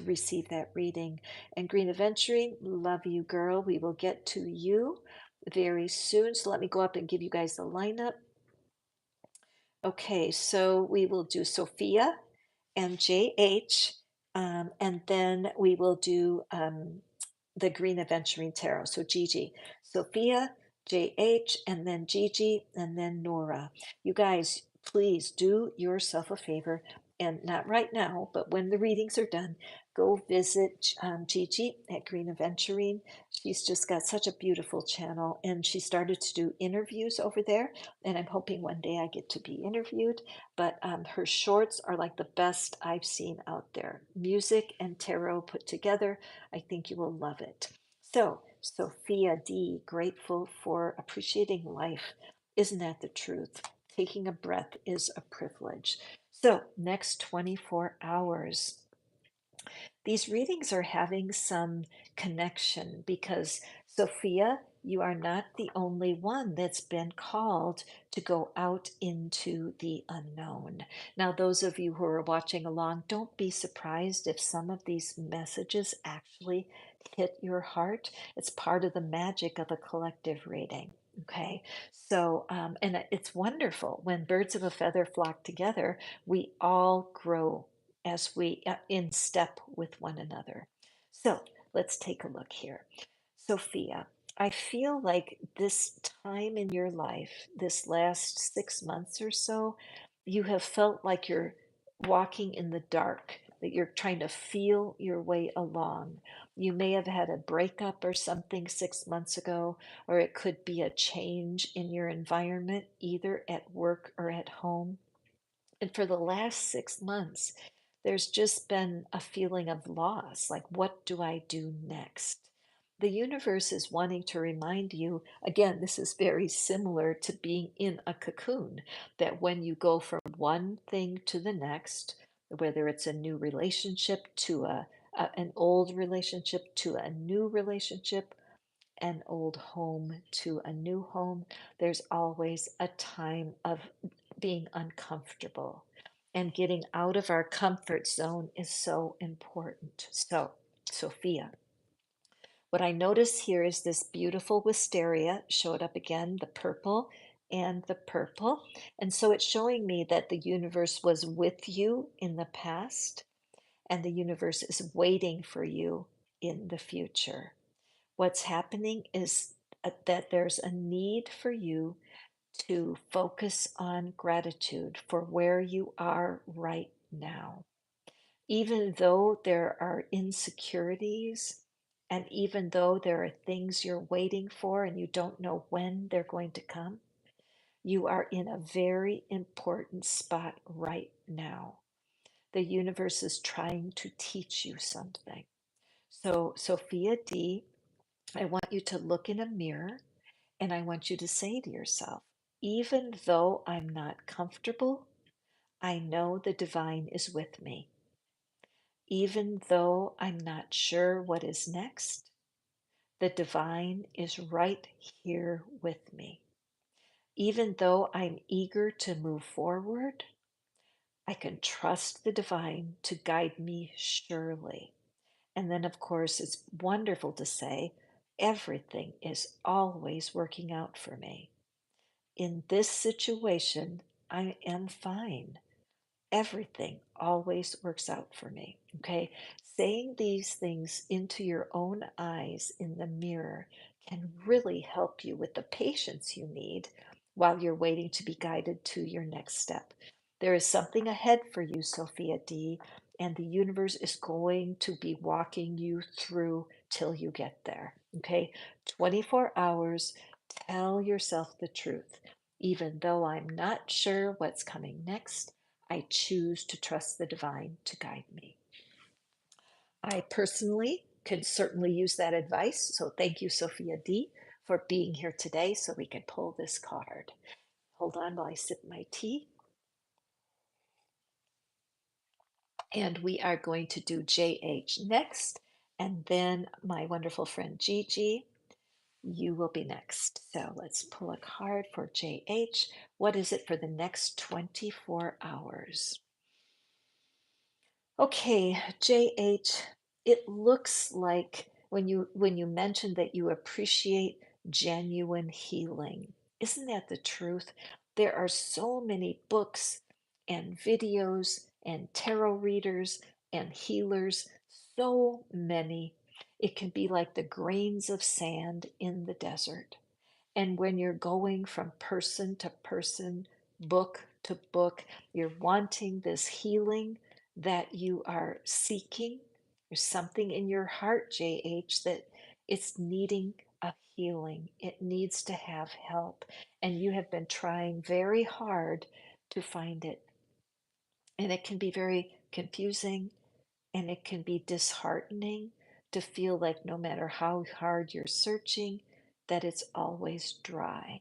receive that reading. And Green Adventuring, love you, girl. We will get to you very soon. So let me go up and give you guys the lineup. Okay, so we will do Sophia and JH, and then we will do the Green Adventuring Tarot. So Gigi, Sophia, JH, and then Gigi, and then Nora. You guys, please do yourself a favor, and not right now, but when the readings are done, go visit Gigi at Green Adventuring. She's just got such a beautiful channel, and she started to do interviews over there, and I'm hoping one day I get to be interviewed. But her shorts are like the best I've seen out there. Music and tarot put together. I think you will love it. So, Sophia D, grateful for appreciating life. Isn't that the truth? Taking a breath is a privilege. So, next 24 hours, these readings are having some connection because, Sophia, you are not the only one that's been called to go out into the unknown. Now, those of you who are watching along, don't be surprised if some of these messages actually hit your heart. It's part of the magic of a collective reading. Okay, so and it's wonderful when birds of a feather flock together, we all grow as we in step with one another. So let's take a look here. Sophia, I feel like this time in your life, this last 6 months or so, you have felt like you're walking in the dark, that you're trying to feel your way along. You may have had a breakup or something 6 months ago, or it could be a change in your environment, either at work or at home. And for the last 6 months, there's just been a feeling of loss. Like, what do I do next? The universe is wanting to remind you again, this is very similar to being in a cocoon, that when you go from one thing to the next, whether it's a new relationship to an old relationship to a new relationship, an old home to a new home, there's always a time of being uncomfortable. And getting out of our comfort zone is so important. So, Sophia, what I notice here is this beautiful wisteria showed up again, the purple and the purple. And so it's showing me that the universe was with you in the past and the universe is waiting for you in the future. What's happening is that there's a need for you to focus on gratitude for where you are right now. Even though there are insecurities, and even though there are things you're waiting for and you don't know when they're going to come, you are in a very important spot right now. The universe is trying to teach you something. So, Sophia D, I want you to look in a mirror and I want you to say to yourself, even though I'm not comfortable, I know the divine is with me. Even though I'm not sure what is next, the divine is right here with me. Even though I'm eager to move forward, I can trust the divine to guide me surely. And then, of course, it's wonderful to say, everything is always working out for me. In this situation, I am fine. Everything always works out for me. Okay. Saying these things into your own eyes in the mirror can really help you with the patience you need while you're waiting to be guided to your next step. There is something ahead for you, Sophia D, and the universe is going to be walking you through till you get there. Okay. 24 hours, tell yourself the truth. Even though I'm not sure what's coming next, I choose to trust the divine to guide me. I personally can certainly use that advice. So thank you, Sophia D, for being here today so we can pull this card. Hold on while I sip my tea. And we are going to do JH next. And then my wonderful friend Gigi, you will be next. So let's pull a card for JH. What is it for the next 24 hours? Okay, JH, it looks like when you mentioned that you appreciate genuine healing. Isn't that the truth? There are so many books and videos and tarot readers and healers, so many. It can be like the grains of sand in the desert. And when you're going from person to person, book to book, you're wanting this healing that you are seeking. There's something in your heart, JH, that it's needing a healing. It needs to have help. And you have been trying very hard to find it. And it can be very confusing and it can be disheartening to feel like no matter how hard you're searching, that it's always dry.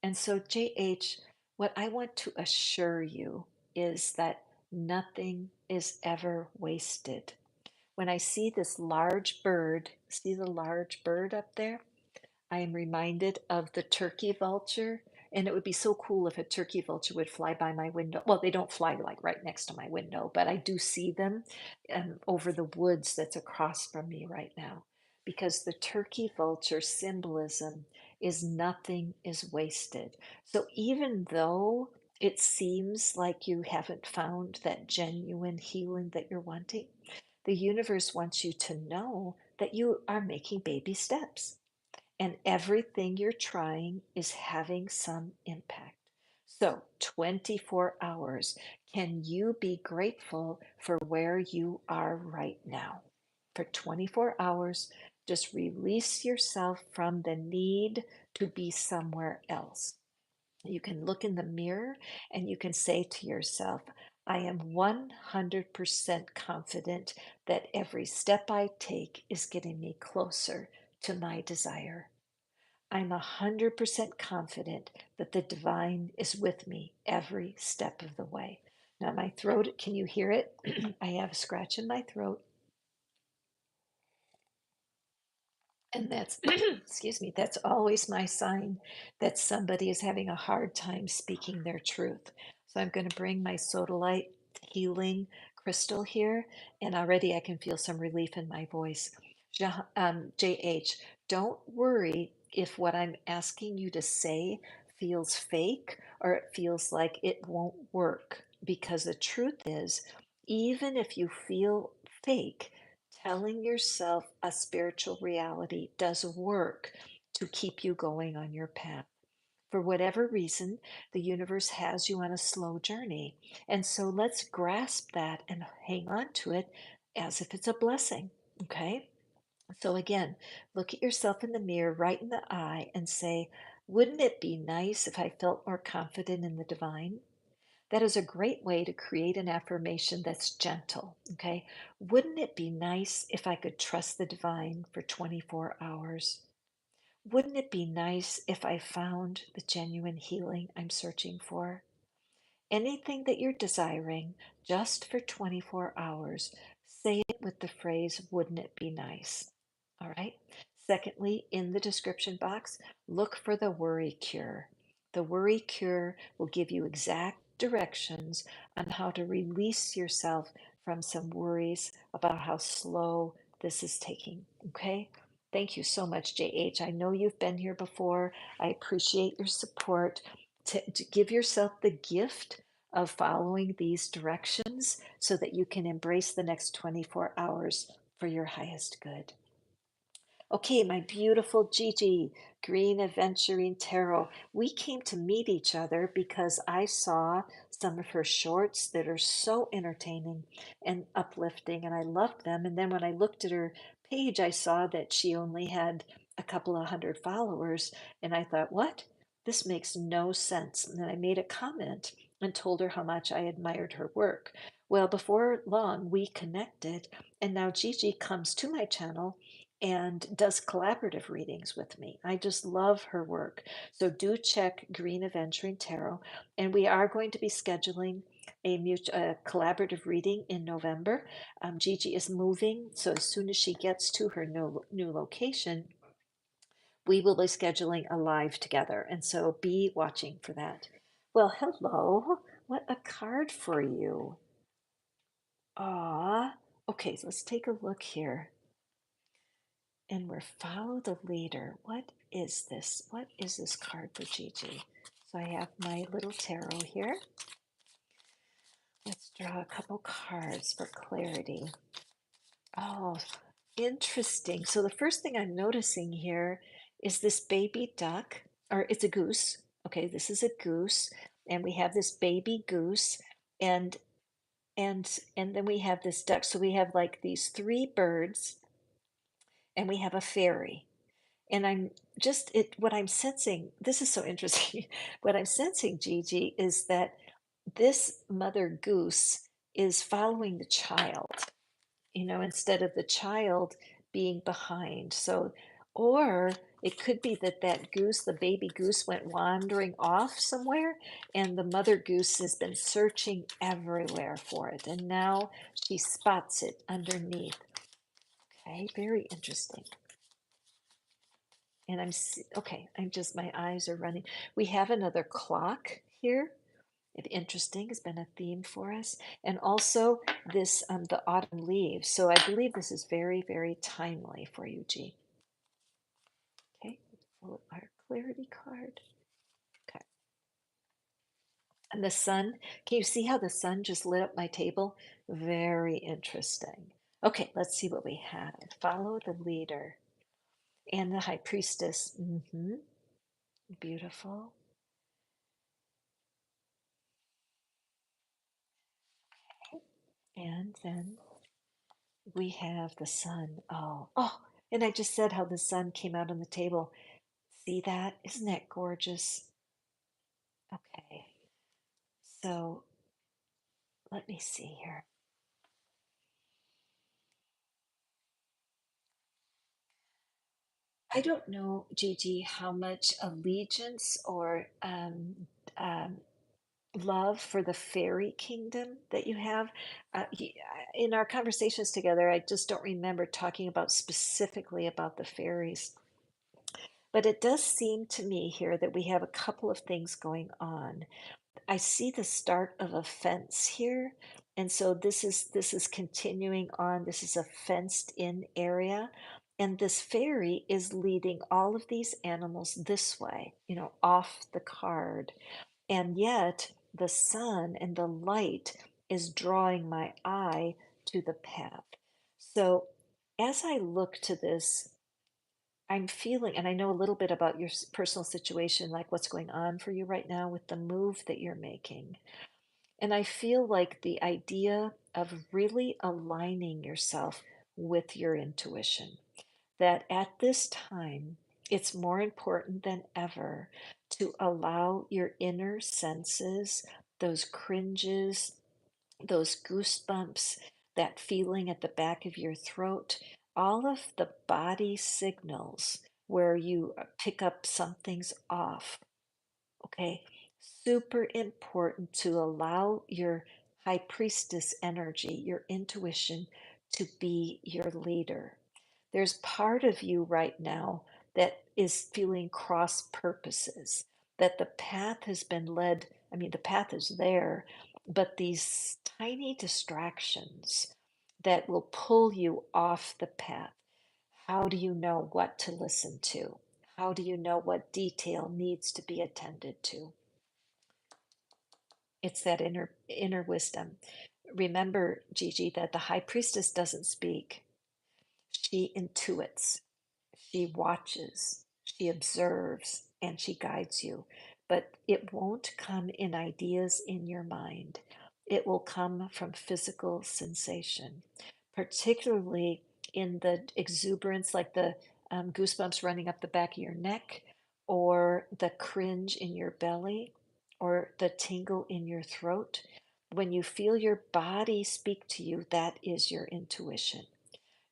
And so, JH, what I want to assure you is that nothing is ever wasted. When I see this large bird, see the large bird up there? I am reminded of the turkey vulture, and it would be so cool if a turkey vulture would fly by my window. Well, they don't fly like right next to my window, but I do see them over the woods that's across from me right now. Because the turkey vulture symbolism is nothing is wasted. So even though it seems like you haven't found that genuine healing that you're wanting, the universe wants you to know that you are making baby steps and everything you're trying is having some impact. So, 24 hours, can you be grateful for where you are right now? For 24 hours, just release yourself from the need to be somewhere else. You can look in the mirror and you can say to yourself, I am 100% confident that every step I take is getting me closer to my desire. I'm 100% confident that the divine is with me every step of the way. Now, my throat, can you hear it? I have a scratch in my throat. And that's, excuse me, that's always my sign that somebody is having a hard time speaking their truth. So I'm going to bring my sodalite healing crystal here, and already I can feel some relief in my voice. JH, don't worry if what I'm asking you to say feels fake or it feels like it won't work, because the truth is, even if you feel fake, telling yourself a spiritual reality does work to keep you going on your path. For whatever reason, the universe has you on a slow journey. And so let's grasp that and hang on to it as if it's a blessing. Okay. So again, look at yourself in the mirror, right in the eye, and say, wouldn't it be nice if I felt more confident in the divine? That is a great way to create an affirmation that's gentle. Okay. Wouldn't it be nice if I could trust the divine for 24 hours? Wouldn't it be nice if I found the genuine healing I'm searching for? Anything that you're desiring just for 24 hours, say it with the phrase, wouldn't it be nice? All right. Secondly, in the description box, look for the worry cure. The worry cure will give you exact directions on how to release yourself from some worries about how slow this is taking. Okay. Thank you so much, JH. I know you've been here before. I appreciate your support. To give yourself the gift of following these directions so that you can embrace the next 24 hours for your highest good. Okay, my beautiful Gigi, Green Adventuring Tarot. We came to meet each other because I saw some of her shorts that are so entertaining and uplifting, and I loved them. And then when I looked at her page, I saw that she only had a couple of hundred followers, and I thought, what? This makes no sense. And then I made a comment and told her how much I admired her work. Well, before long, we connected, and now Gigi comes to my channel and does collaborative readings with me. I just love her work. So do check Green Adventuring Tarot. And we are going to be scheduling a collaborative reading in November. Gigi is moving, so as soon as she gets to her new location, we will be scheduling a live together. And so be watching for that. Well, hello. What a card for you. Ah, okay, so let's take a look here. And we're follow the leader. What is this? What is this card for Gigi? So I have my little tarot here. Let's draw a couple cards for clarity. Oh, interesting. So the first thing I'm noticing here is this baby duck, or it's a goose. Okay, this is a goose, and we have this baby goose, and and then we have this duck. So we have like these three birds, and we have a fairy. And I'm just it what I'm sensing, this is so interesting. What I'm sensing, Gigi, is that this mother goose is following the child, instead of the child being behind. So, or it could be that that goose, the baby goose, went wandering off somewhere, and the mother goose has been searching everywhere for it, and now she spots it underneath. Okay, very interesting. And okay, my eyes are running. We have another clock here. Interesting has been a theme for us. And also this, the autumn leaves. So I believe this is very, very timely for you, G. Okay, pull our clarity card. Okay. And the sun, can you see how the sun just lit up my table? Very interesting. Okay, let's see what we have. Follow the leader and the high priestess. Beautiful. And then we have the sun. Oh, and I just said how the sun came out on the table. See that? Isn't that gorgeous? Okay, so let me see here. I don't know, Gigi, how much allegiance or um, love for the fairy kingdom that you have. In our conversations together, I just don't remember talking about specifically about the fairies. But it does seem to me here that we have a couple of things going on. I see the start of a fence here. And so this is continuing on. This is a fenced in area. And this fairy is leading all of these animals this way, off the card. And yet the sun and the light is drawing my eye to the path. So as I look to this, I'm feeling, and I know a little bit about your personal situation, like what's going on for you right now with the move that you're making. And I feel like the idea of really aligning yourself with your intuition, that at this time, it's more important than ever to allow your inner senses, those cringes, those goosebumps, that feeling at the back of your throat, all of the body signals where you pick up something's off. Okay, super important to allow your high priestess energy, your intuition, to be your leader. There's part of you right now that is feeling cross purposes, that the path has been led. I mean, the path is there, but these tiny distractions that will pull you off the path. How do you know what to listen to? How do you know what detail needs to be attended to? It's that inner wisdom. Remember, Gigi, that the high priestess doesn't speak. She intuits, she watches, she observes, and she guides you. But it won't come in ideas in your mind. It will come from physical sensation, particularly in the exuberance, like the goosebumps running up the back of your neck, or the cringe in your belly, or the tingle in your throat. When you feel your body speak to you, that is your intuition.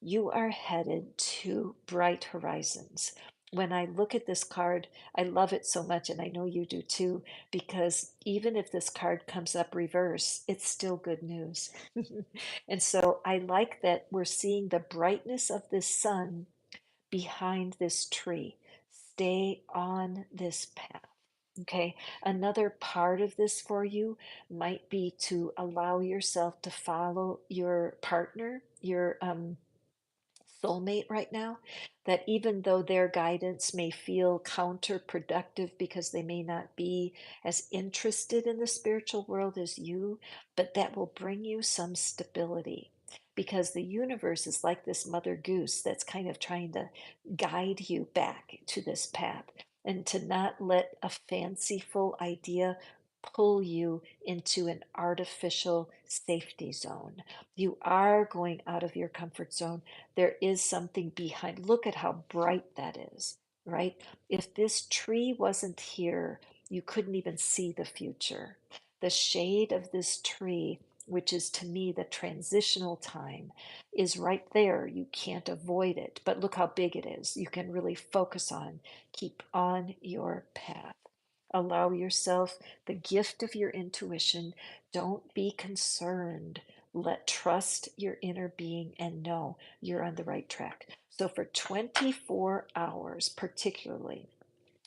You are headed to bright horizons. When I look at this card, I love it so much, and I know you do too, because even if this card comes up reverse, it's still good news. And so I like that we're seeing the brightness of this sun behind this tree. Stay on this path. Okay, another part of this for you might be to allow yourself to follow your partner, your soulmate right now, that even though their guidance may feel counterproductive because they may not be as interested in the spiritual world as you, but that will bring you some stability. Because the universe is like this mother goose that's kind of trying to guide you back to this path, and to not let a fanciful idea pull you into an artificial safety zone. You are going out of your comfort zone. There is something behind. Look at how bright that is, right? If this tree wasn't here, you couldn't even see the future. The shade of this tree, which is to me the transitional time, is right there. You can't avoid it. But look how big it is. You can really focus on, keep on your path. Allow yourself the gift of your intuition. Don't be concerned. Let trust your inner being and know you're on the right track. So for 24 hours, particularly,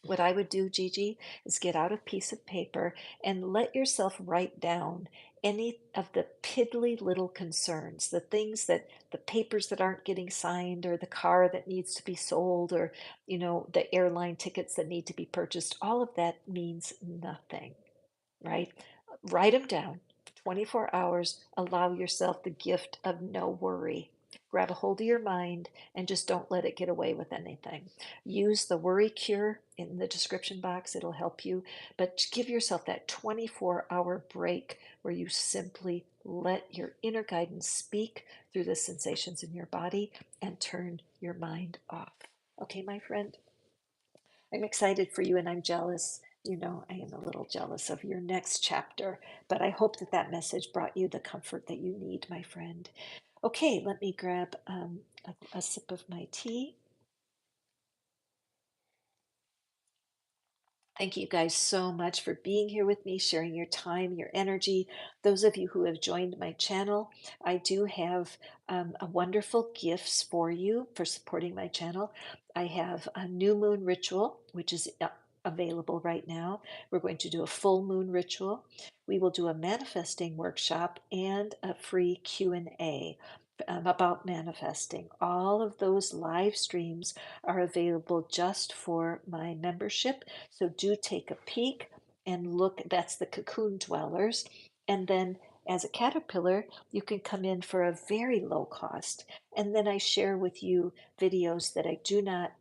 what I would do, Gigi, is get out a piece of paper and let yourself write down any of the piddly little concerns, the things that the papers that aren't getting signed, or the car that needs to be sold, or, the airline tickets that need to be purchased. All of that means nothing, right? Write them down. 24 hours, allow yourself the gift of no worry. Grab a hold of your mind and just don't let it get away with anything. Use the worry cure in the description box, it'll help you. But give yourself that 24-hour break where you simply let your inner guidance speak through the sensations in your body and turn your mind off. Okay, my friend? I'm excited for you and I'm jealous. I am a little jealous of your next chapter, but I hope that that message brought you the comfort that you need, my friend. Okay, let me grab a sip of my tea. Thank you guys so much for being here with me, sharing your time, your energy. Those of you who have joined my channel, I do have a wonderful gifts for you for supporting my channel. I have a new moon ritual, which is available right now. We're going to do a full moon ritual. We will do a manifesting workshop and a free Q&A about manifesting. All of those live streams are available just for my membership. So do take a peek and look. That's the cocoon dwellers. And then as a caterpillar, you can come in for a very low cost. And then I share with you videos that I do not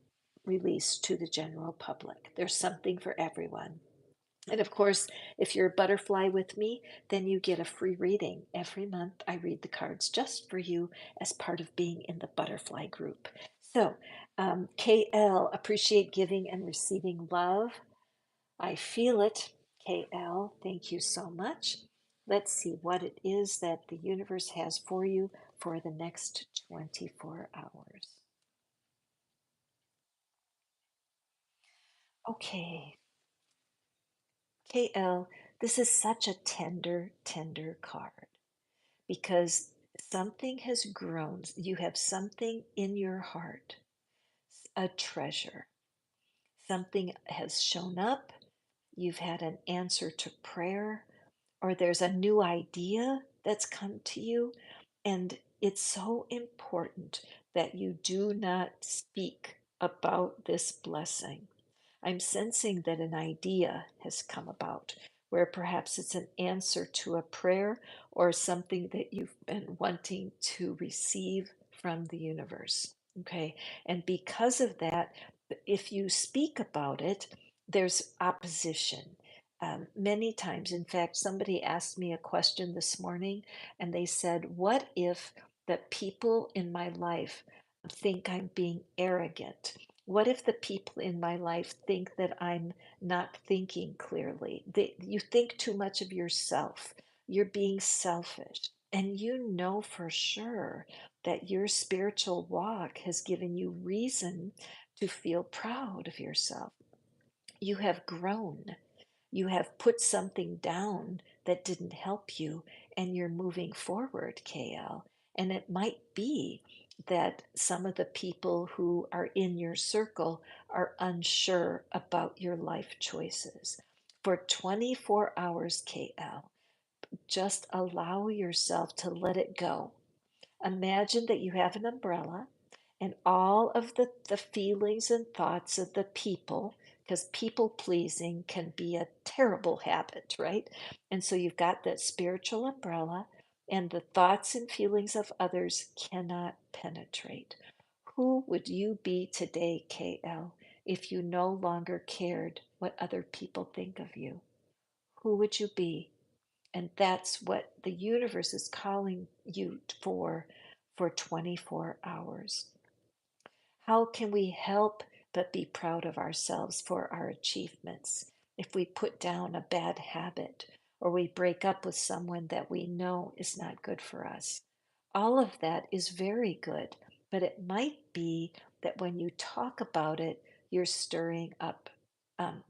release to the general public. There's something for everyone. And of course, if you're a butterfly with me, then you get a free reading. Every month, I read the cards just for you as part of being in the butterfly group. So, KL, appreciate giving and receiving love. I feel it. KL, thank you so much. Let's see what it is that the universe has for you for the next 24 hours. Okay, KL, this is such a tender, tender card because something has grown. You have something in your heart, a treasure. Something has shown up. You've had an answer to prayer, or there's a new idea that's come to you. And it's so important that you do not speak about this blessing. I'm sensing that an idea has come about where perhaps it's an answer to a prayer or something that you've been wanting to receive from the universe. Okay. And because of that, if you speak about it, there's opposition. Many times, in fact, somebody asked me a question this morning and they said, what if the people in my life think I'm being arrogant? What if the people in my life think that I'm not thinking clearly? You think too much of yourself. You're being selfish. And you know for sure that your spiritual walk has given you reason to feel proud of yourself. You have grown. You have put something down that didn't help you, and you're moving forward, KL. And it might be that some of the people who are in your circle are unsure about your life choices. For 24 hours, KL, just allow yourself to let it go. Imagine that you have an umbrella and all of the feelings and thoughts of the people, because people pleasing can be a terrible habit, right? And so you've got that spiritual umbrella, and the thoughts and feelings of others cannot penetrate. Who would you be today, KL, if you no longer cared what other people think of you? Who would you be? And that's what the universe is calling you for 24 hours. How can we help but be proud of ourselves for our achievements if we put down a bad habit or we break up with someone that we know is not good for us? All of that is very good, but it might be that when you talk about it, you're stirring up um,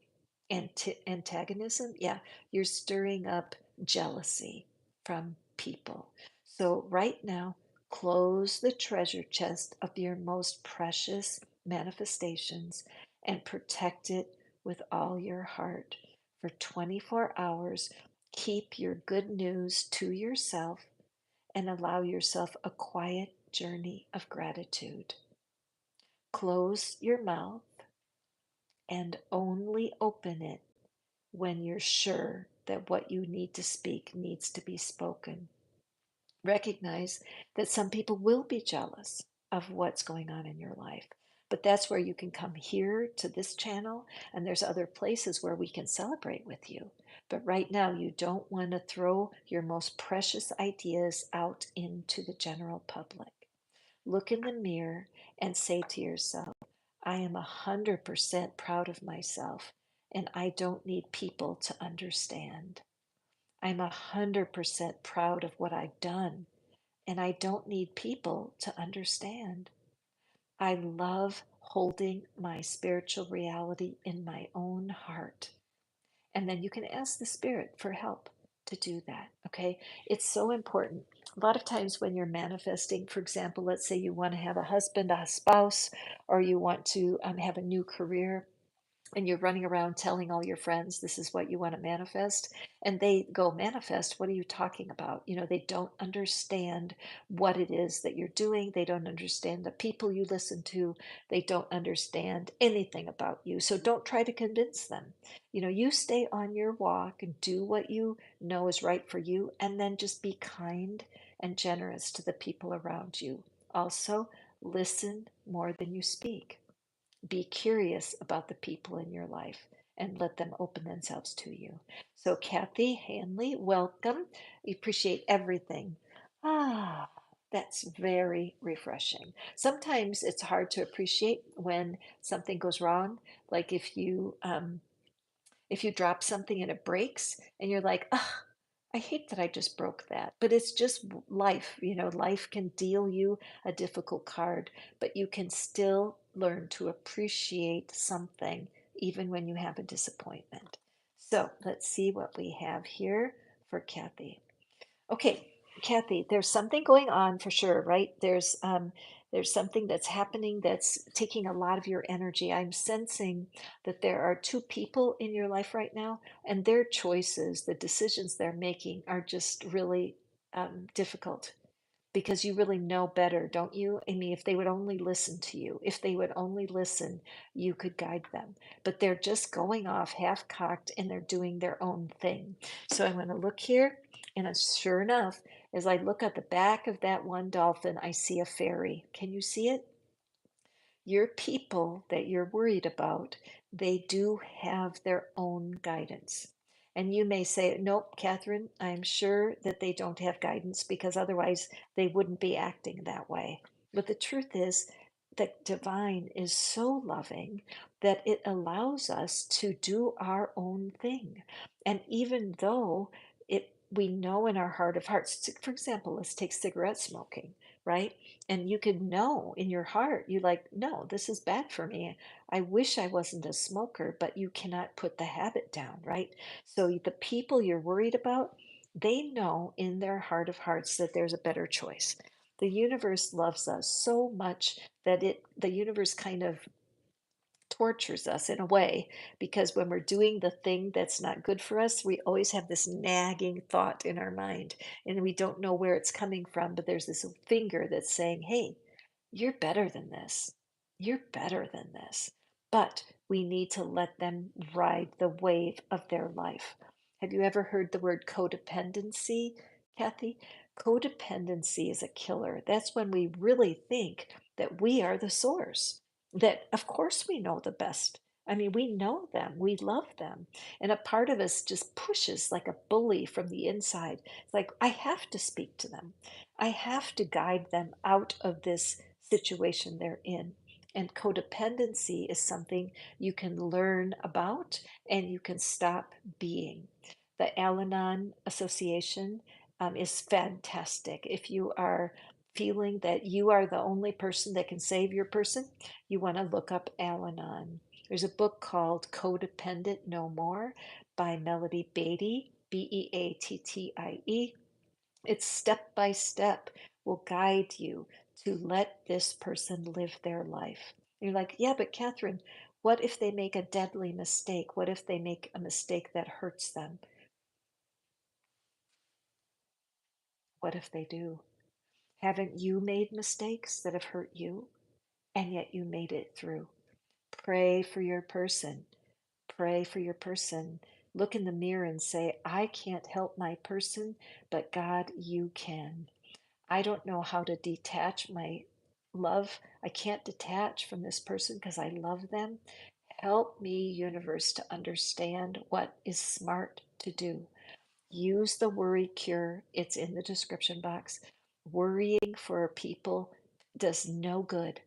antagonism. Yeah, you're stirring up jealousy from people. So, right now, close the treasure chest of your most precious manifestations and protect it with all your heart. For 24 hours, keep your good news to yourself and allow yourself a quiet journey of gratitude. Close your mouth and only open it when you're sure that what you need to speak needs to be spoken. Recognize that some people will be jealous of what's going on in your life. But that's where you can come here to this channel, and there's other places where we can celebrate with you. But right now, you don't want to throw your most precious ideas out into the general public. Look in the mirror and say to yourself, I am 100% proud of myself, and I don't need people to understand. I'm 100% proud of what I've done, and I don't need people to understand. I love holding my spiritual reality in my own heart. And then you can ask the Spirit for help to do that. Okay. It's so important. A lot of times when you're manifesting, for example, let's say you want to have a husband, a spouse, or you want to have a new career, and you're running around telling all your friends this is what you want to manifest, and they go, manifest, what are you talking about? They don't understand what it is that you're doing. They don't understand the people you listen to. They don't understand anything about you, so don't try to convince them. You stay on your walk and do what you know is right for you, and then just be kind and generous to the people around you. Also, listen more than you speak. Be curious about the people in your life and let them open themselves to you. So, Kathy, Hanley, welcome. We appreciate everything. Ah, that's very refreshing. Sometimes it's hard to appreciate when something goes wrong, like if you drop something and it breaks and you're like, ah, I hate that I just broke that. But it's just life. Life can deal you a difficult card, but you can still learn to appreciate something even when you have a disappointment. So let's see what we have here for Kathy. Okay, Kathy, there's something going on for sure, right? There's something that's happening that's taking a lot of your energy. I'm sensing that there are two people in your life right now, and their choices, the decisions they're making, are just really difficult because you really know better, don't you? I mean, if they would only listen to you, if they would only listen, you could guide them. But they're just going off half cocked and they're doing their own thing. So I'm going to look here, and sure enough, as I look at the back of that one dolphin, I see a fairy. Can you see it? Your people that you're worried about, they do have their own guidance. And you may say, nope, Catherine, I'm sure that they don't have guidance because otherwise they wouldn't be acting that way. But the truth is that divine is so loving that it allows us to do our own thing. And even though we know in our heart of hearts, for example, let's take cigarette smoking, right? And you could know in your heart, you like, no, this is bad for me. I wish I wasn't a smoker, but you cannot put the habit down, right? So the people you're worried about, they know in their heart of hearts that there's a better choice. The universe loves us so much that the universe kind of tortures us in a way, because when we're doing the thing that's not good for us, we always have this nagging thought in our mind, and we don't know where it's coming from, but there's this finger that's saying, hey, you're better than this. You're better than this. But we need to let them ride the wave of their life. Have you ever heard the word codependency, Kathy? Codependency is a killer. That's when we really think that we are the source, that of course we know the best. I mean, we know them, we love them. And a part of us just pushes like a bully from the inside. It's like, I have to speak to them. I have to guide them out of this situation they're in. And codependency is something you can learn about and you can stop being. The Al Anon Association is fantastic. If you are feeling that you are the only person that can save your person, you want to look up Al Anon. There's a book called Codependent No More by Melody Beattie, Beattie. It's step by step, will guide you to let this person live their life. You're like, yeah, but Catherine, what if they make a deadly mistake? What if they make a mistake that hurts them? What if they do? Haven't you made mistakes that have hurt you? And yet you made it through. Pray for your person. Pray for your person. Look in the mirror and say, I can't help my person, but God, you can. I don't know how to detach my love. I can't detach from this person because I love them. Help me, universe, to understand what is smart to do. Use the worry cure. It's in the description box. Worrying for people does no good.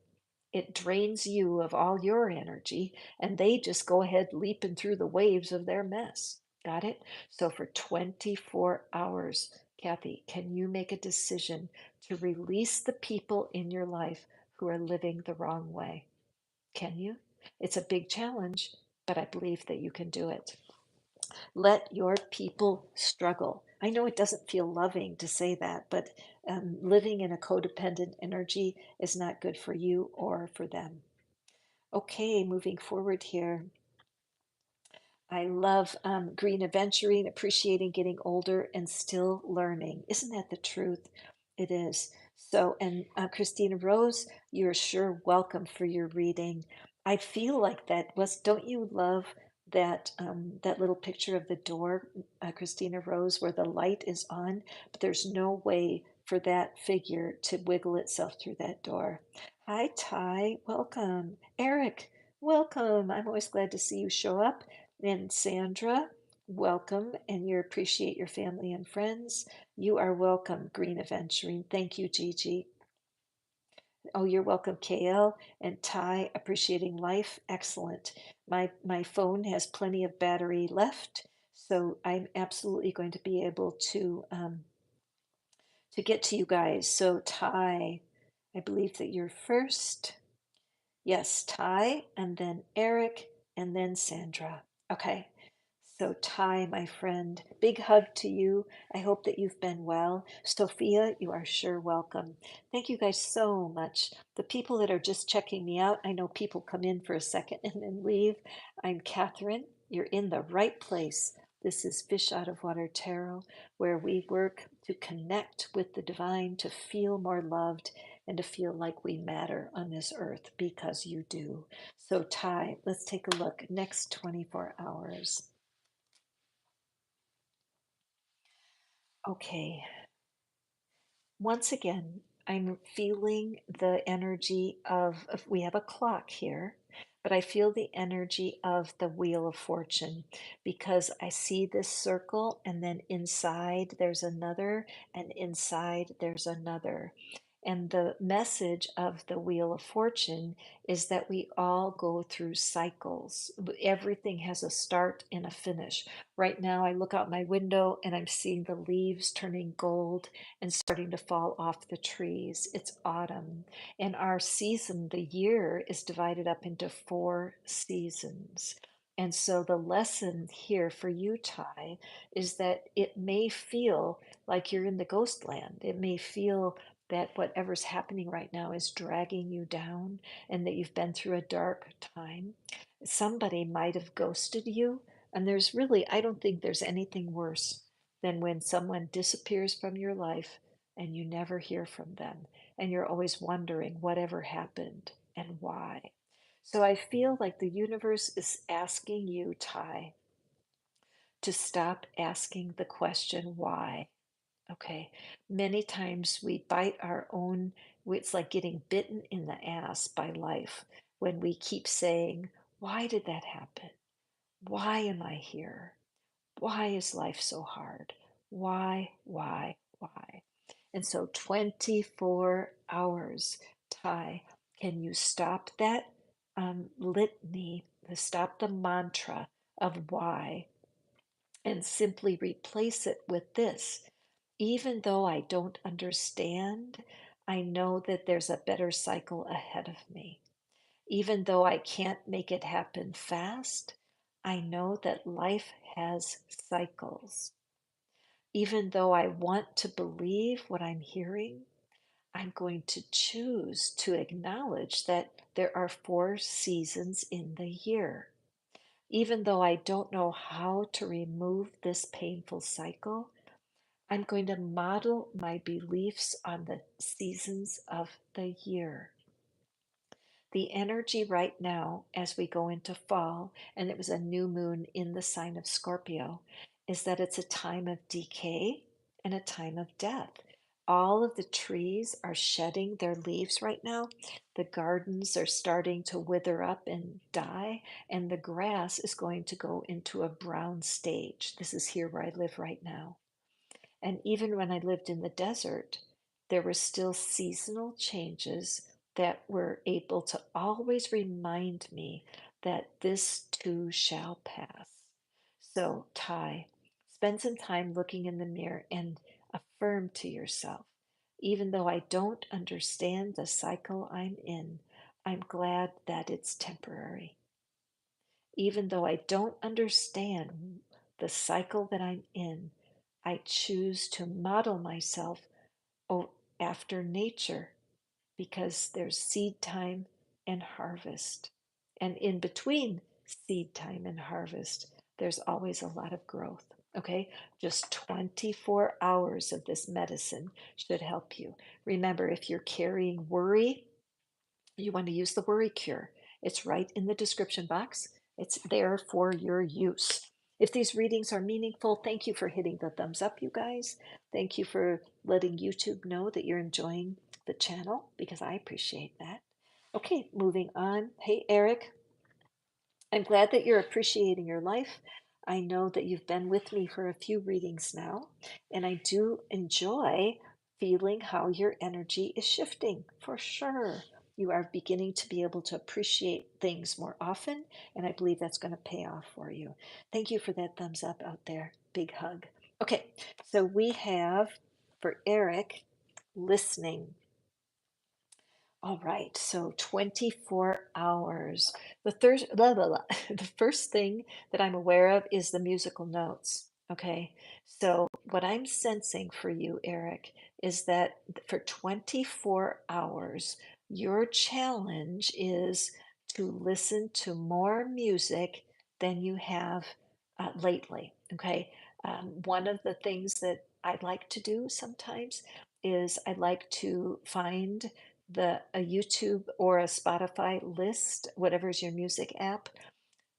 It drains you of all your energy, and they just go ahead leaping through the waves of their mess. Got it? So for 24 hours, Kathy, can you make a decision to release the people in your life who are living the wrong way? Can you? It's a big challenge, but I believe that you can do it. Let your people struggle. I know it doesn't feel loving to say that, but living in a codependent energy is not good for you or for them. Okay, moving forward here. I love green adventuring, appreciating getting older and still learning. Isn't that the truth? It is. So, and Christina Rose, you're sure welcome for your reading. I feel like that was, don't you love that that little picture of the door, Christina Rose, where the light is on, but there's no way for that figure to wiggle itself through that door. Hi, Ty, welcome. Eric, welcome. I'm always glad to see you show up. And Sandra, welcome, and you appreciate your family and friends. You are welcome, Green Adventuring. Thank you, Gigi. Oh, you're welcome, KL and Ty, appreciating life. Excellent. My phone has plenty of battery left, so I'm absolutely going to be able to get to you guys. So Ty, I believe that you're first. Yes, Ty, and then Eric, and then Sandra. Okay. So, Ty, my friend, big hug to you. I hope that you've been well. Sophia, you are sure welcome. Thank you guys so much. The people that are just checking me out, I know people come in for a second and then leave. I'm Catherine. You're in the right place. This is Fish Out of Water Tarot, where we work to connect with the divine, to feel more loved, and to feel like we matter on this earth because you do. So, Ty, let's take a look. Next 24 hours. Okay, once again, I'm feeling the energy of we have a clock here, but I feel the energy of the Wheel of Fortune because I see this circle, and then inside there's another, and inside there's another. And the message of the Wheel of Fortune is that we all go through cycles. Everything has a start and a finish. Right now, I look out my window and I'm seeing the leaves turning gold and starting to fall off the trees. It's autumn, and our season, the year, is divided up into 4 seasons. And so the lesson here for you, Ty, is that it may feel like you're in the ghost land. It may feel that whatever's happening right now is dragging you down and that you've been through a dark time. Somebody might have ghosted you, and there's really, I don't think there's anything worse than when someone disappears from your life and you never hear from them and you're always wondering whatever happened and why. So I feel like the universe is asking you, Ty, to stop asking the question why. Okay. Many times we bite our own, it's like getting bitten in the ass by life when we keep saying, why did that happen? Why am I here? Why is life so hard? Why? And so 24 hours, Ty, can you stop that litany, stop the mantra of why, and simply replace it with this? Even though I don't understand, I know that there's a better cycle ahead of me. Even though I can't make it happen fast, I know that life has cycles. Even though I want to believe what I'm hearing, I'm going to choose to acknowledge that there are 4 seasons in the year. Even though I don't know how to remove this painful cycle, I'm going to model my beliefs on the seasons of the year. The energy right now, as we go into fall, and it was a new moon in the sign of Scorpio, is that it's a time of decay and a time of death. All of the trees are shedding their leaves right now. The gardens are starting to wither up and die, and the grass is going to go into a brown stage. This is here where I live right now. And even when I lived in the desert, there were still seasonal changes that were able to always remind me that this too shall pass. So, Ty, spend some time looking in the mirror and affirm to yourself, even though I don't understand the cycle I'm in, I'm glad that it's temporary. Even though I don't understand the cycle that I'm in, I choose to model myself after nature because there's seed time and harvest. And in between seed time and harvest, there's always a lot of growth. Okay, just 24 hours of this medicine should help you. Remember, if you're carrying worry, you want to use the worry cure. It's right in the description box. It's there for your use. If these readings are meaningful, thank you for hitting the thumbs up, you guys. Thank you for letting YouTube know that you're enjoying the channel because I appreciate that. Okay, moving on. Hey, Eric, I'm glad that you're appreciating your life. I know that you've been with me for a few readings now, and I do enjoy feeling how your energy is shifting for sure. You are beginning to be able to appreciate things more often, and I believe that's going to pay off for you. Thank you for that thumbs up out there. Big hug. Okay, so we have for Eric listening. All right, so 24 hours. The first thing that I'm aware of is the musical notes. Okay, so what I'm sensing for you, Eric, is that for 24 hours, your challenge is to listen to more music than you have lately. Okay, one of the things that I like to do sometimes is I like to find a YouTube or a Spotify list, whatever's your music app,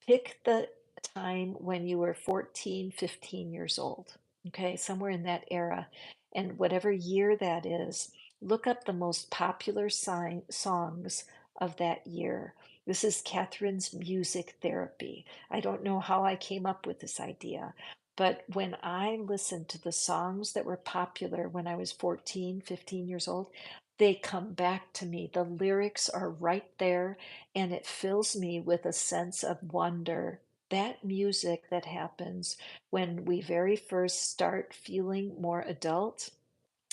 pick the time when you were 14, 15 years old, okay, somewhere in that era. And whatever year that is, look up the most popular songs of that year. This is Catherine's music therapy. I don't know how I came up with this idea, but when I listened to the songs that were popular when I was 14, 15 years old, they come back to me. The lyrics are right there, and it fills me with a sense of wonder. That music that happens when we very first start feeling more adult,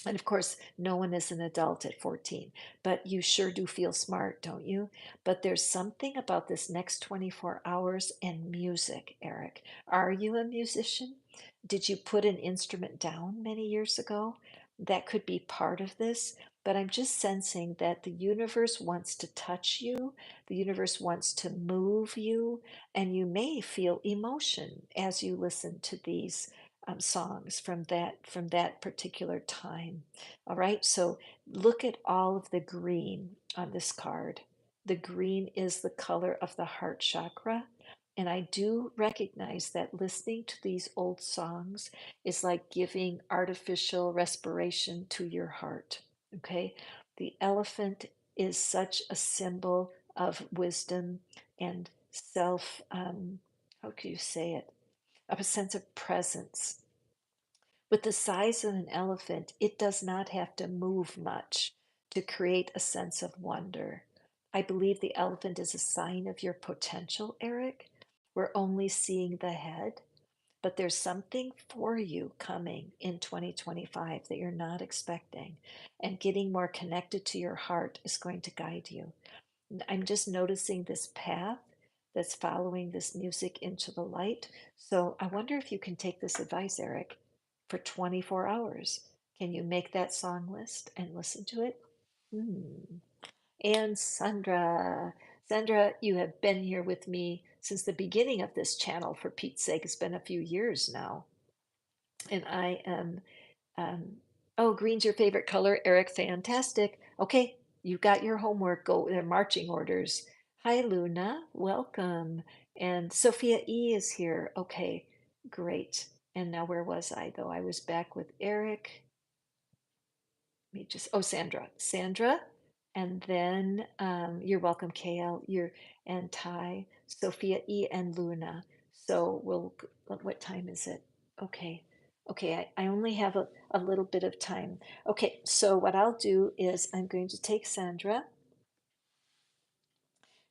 and of course, no one is an adult at 14, but you sure do feel smart, don't you? But there's something about this next 24 hours and music, Eric. Are you a musician? Did you put an instrument down many years ago? That could be part of this, but I'm just sensing that the universe wants to touch you, the universe wants to move you, and you may feel emotion as you listen to these songs from that particular time. All right, so look at all of the green on this card. The green is the color of the heart chakra. And I do recognize that listening to these old songs is like giving artificial respiration to your heart. Okay, the elephant is such a symbol of wisdom and self, how can you say it? Of a sense of presence. With the size of an elephant, it does not have to move much to create a sense of wonder. I believe the elephant is a sign of your potential, Eric. We're only seeing the head, but there's something for you coming in 2025 that you're not expecting. And getting more connected to your heart is going to guide you. I'm just noticing this path that's following this music into the light. So I wonder if you can take this advice, Eric, for 24 hours. Can you make that song list and listen to it? Hmm. And Sandra, Sandra, you have been here with me since the beginning of this channel, for Pete's sake. It's been a few years now. And I am um, oh, green's your favorite color, Eric. Fantastic. Okay, you got your homework. Go, their marching orders. Hi, Luna. Welcome. And Sophia E is here. Okay, great. And now where was I though? I was back with Eric. Let me just, oh, Sandra. Sandra. And then you're welcome, KL. You're and Ty, Sophia E, and Luna. So what time is it? Okay. Okay, I only have a little bit of time. Okay, so what I'll do is I'm going to take Sandra.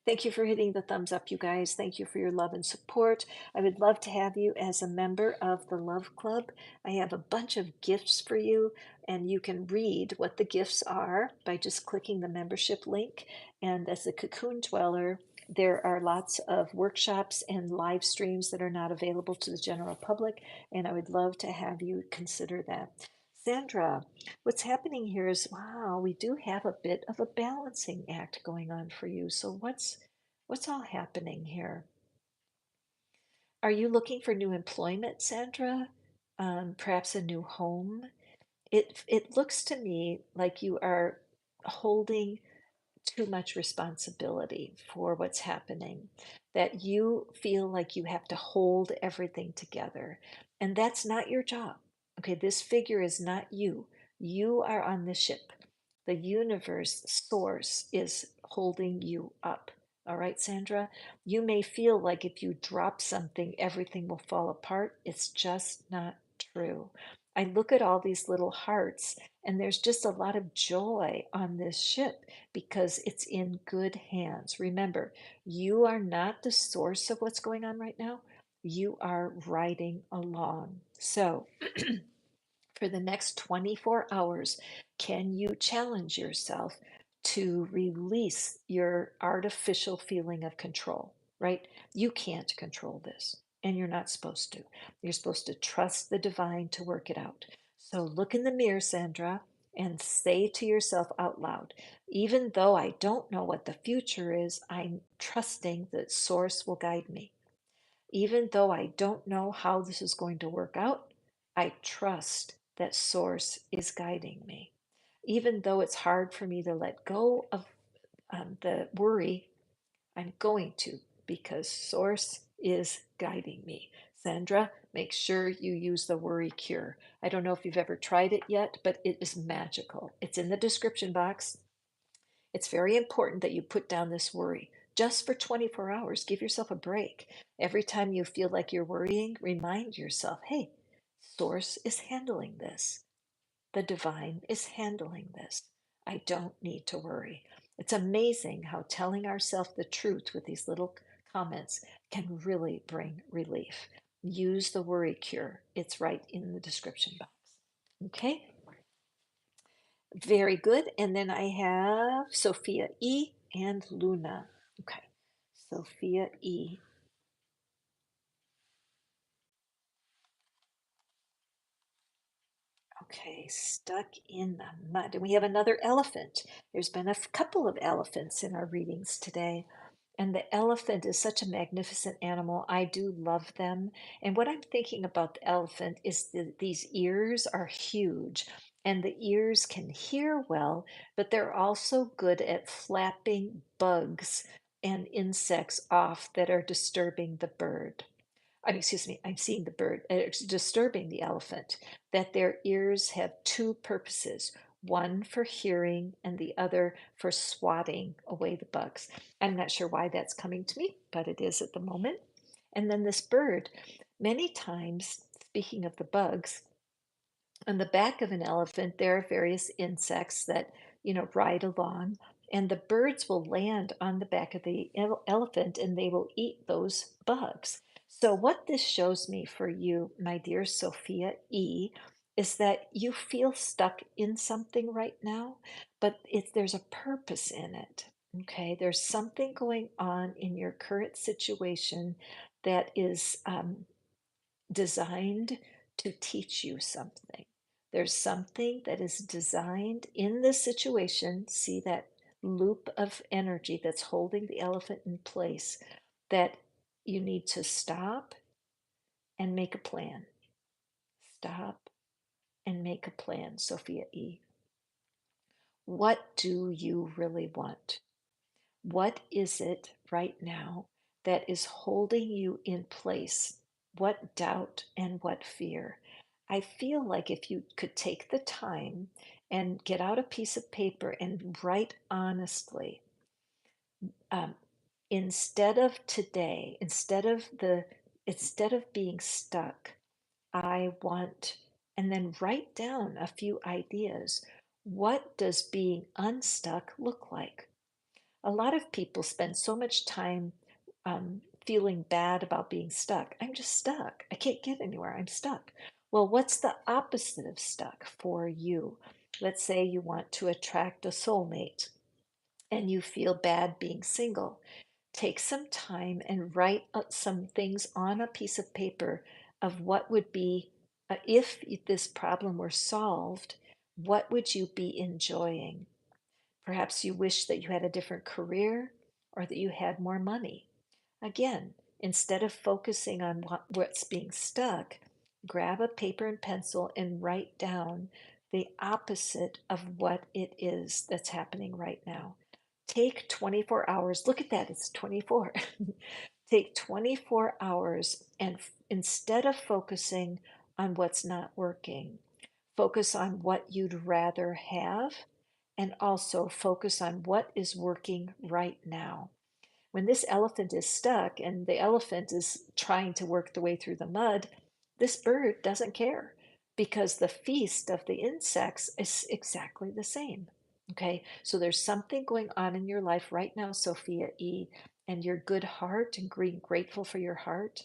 Thank you for hitting the thumbs up, you guys. Thank you for your love and support. I would love to have you as a member of the Love Club. I have a bunch of gifts for you, and you can read what the gifts are by just clicking the membership link. And as a cocoon dweller, there are lots of workshops and live streams that are not available to the general public, and I would love to have you consider that. Sandra, what's happening here is, wow, we do have a bit of a balancing act going on for you. So what's all happening here? Are you looking for new employment, Sandra? Perhaps a new home? It looks to me like you are holding too much responsibility for what's happening, that you feel like you have to hold everything together. And that's not your job. Okay, this figure is not you. You are on the ship. The universe source is holding you up. All right, Sandra? You may feel like if you drop something, everything will fall apart. It's just not true. I look at all these little hearts, and there's just a lot of joy on this ship because it's in good hands. Remember, you are not the source of what's going on right now. You are riding along. So, for the next 24 hours, can you challenge yourself to release your artificial feeling of control, right? You can't control this, and you're not supposed to. You're supposed to trust the divine to work it out. So look in the mirror, Sandra, and say to yourself out loud, even though I don't know what the future is, I'm trusting that Source will guide me. Even though I don't know how this is going to work out, I trust that Source is guiding me. Even though it's hard for me to let go of the worry, I'm going to because Source is guiding me. Sandra, make sure you use the worry cure. I don't know if you've ever tried it yet, but it is magical. It's in the description box. It's very important that you put down this worry just for 24 hours. Give yourself a break. Every time you feel like you're worrying, remind yourself, hey, Source is handling this. The divine is handling this. I don't need to worry. It's amazing how telling ourselves the truth with these little comments can really bring relief. Use the worry cure. It's right in the description box. Okay? Very good. And then I have Sophia E and Luna. Okay. Sophia E. Okay, stuck in the mud. And we have another elephant. There's been a couple of elephants in our readings today. And the elephant is such a magnificent animal. I do love them. And what I'm thinking about the elephant is that these ears are huge, and the ears can hear well, but they're also good at flapping bugs and insects off that are disturbing the bird. Excuse me, I'm seeing the bird, it's disturbing the elephant, that their ears have two purposes, one for hearing and the other for swatting away the bugs. I'm not sure why that's coming to me, but it is at the moment. And then this bird, many times, speaking of the bugs, on the back of an elephant, there are various insects that, ride along, and the birds will land on the back of the elephant and they will eat those bugs. So, what this shows me for you, my dear Sophia E., is that you feel stuck in something right now, but there's a purpose in it. Okay, there's something going on in your current situation that is designed to teach you something. There's something that is designed in this situation. See that loop of energy that's holding the elephant in place, that you need to stop and make a plan. Stop and make a plan, Sophia E. What do you really want? What is it right now that is holding you in place? What doubt and what fear? I feel like if you could take the time and get out a piece of paper and write honestly, um, instead of today, instead of being stuck, I want, and then write down a few ideas. What does being unstuck look like? A lot of people spend so much time feeling bad about being stuck. I'm just stuck. I can't get anywhere. I'm stuck. Well, what's the opposite of stuck for you? Let's say you want to attract a soulmate and you feel bad being single. Take some time and write some things on a piece of paper of what would be, if this problem were solved, what would you be enjoying? Perhaps you wish that you had a different career or that you had more money. Again, Instead of focusing on what's being stuck, grab a paper and pencil and write down the opposite of what it is that's happening right now. Take 24 hours. Look at that, it's 24. Take 24 hours and instead of focusing on what's not working, focus on what you'd rather have and also focus on what is working right now. When this elephant is stuck and the elephant is trying to work the way through the mud, this bird doesn't care because the feast of the insects is exactly the same. Okay, so there's something going on in your life right now, Sophia E., and your good heart and being grateful for your heart.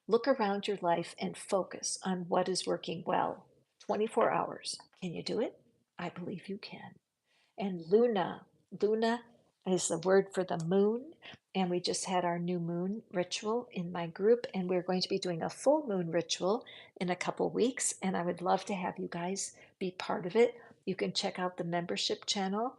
Look around your life and focus on what is working well. 24 hours. Can you do it? I believe you can. And Luna, Luna is the word for the moon. And we just had our new moon ritual in my group, and we're going to be doing a full moon ritual in a couple weeks. And I would love to have you guys be part of it. You can check out the membership channel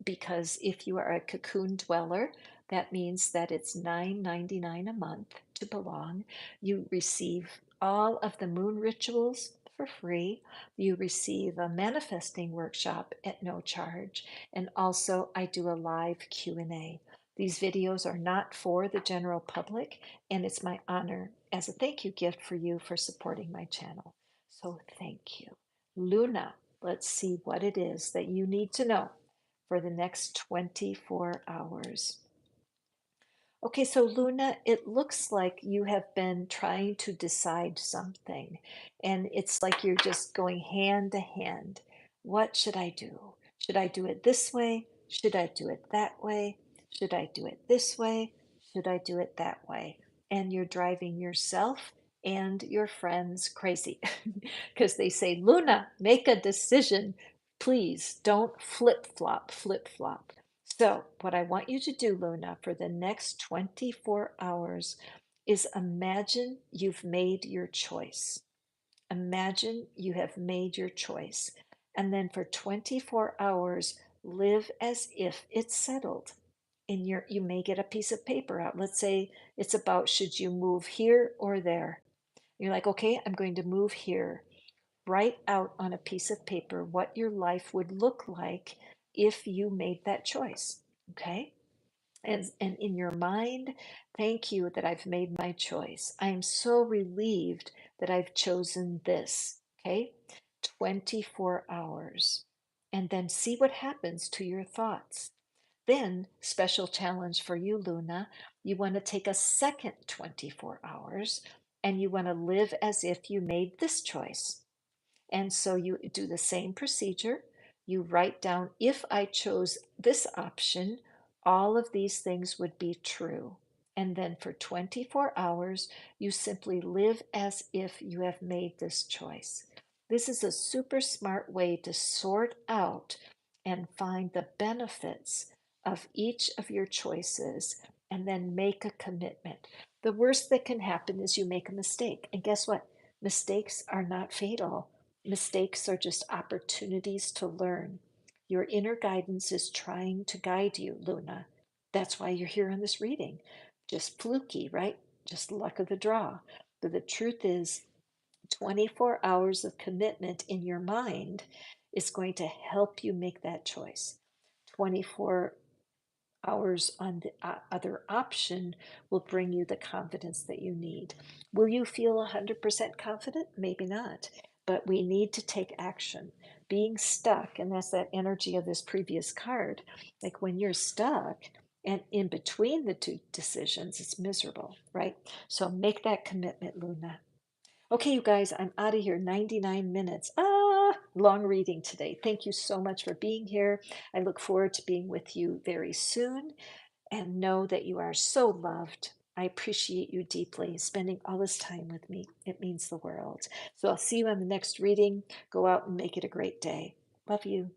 because if you are a cocoon dweller, that means that it's $9.99 a month to belong. You receive all of the moon rituals for free. You receive a manifesting workshop at no charge, and also I do a live Q&A. These videos are not for the general public, and it's my honor as a thank you gift for you for supporting my channel. So thank you. Luna, let's see what it is that you need to know for the next 24 hours. Okay, so Luna, it looks like you have been trying to decide something, and it's like you're just going hand to hand. What should I do? Should I do it this way? Should I do it that way? Should I do it this way? Should I do it that way? And you're driving yourself and your friends crazy because they say, Luna, make a decision. Please don't flip flop, flip flop. So, what I want you to do, Luna, for the next 24 hours is imagine you've made your choice. Imagine you have made your choice. And then for 24 hours, live as if it's settled. You may get a piece of paper out. Let's say it's about should you move here or there. You're like, okay, I'm going to move here. Write out on a piece of paper what your life would look like if you made that choice. Okay? And in your mind, thank you that I've made my choice. I am so relieved that I've chosen this. Okay? 24 hours. And then see what happens to your thoughts. Then, special challenge for you, Luna, you want to take a second 24 hours and you want to live as if you made this choice. And so you do the same procedure. You write down, if I chose this option, all of these things would be true. And then for 24 hours, you simply live as if you have made this choice. This is a super smart way to sort out and find the benefits of each of your choices and then make a commitment. The worst that can happen is you make a mistake. And guess what? Mistakes are not fatal. Mistakes are just opportunities to learn. Your inner guidance is trying to guide you, Luna. That's why you're here in this reading. Just fluky, right? Just luck of the draw. But the truth is, 24 hours of commitment in your mind is going to help you make that choice. 24 hours on the other option will bring you the confidence that you need. Will you feel 100% confident? Maybe not, but we need to take action. Being stuck, and that's that energy of this previous card, like when you're stuck and in between the two decisions, it's miserable, right? So make that commitment, Luna. Okay, you guys, I'm out of here. 99 minutes. Long reading today. Thank you so much for being here. I look forward to being with you very soon and know that you are so loved. I appreciate you deeply spending all this time with me. It means the world. So I'll see you on the next reading. Go out and make it a great day. Love you.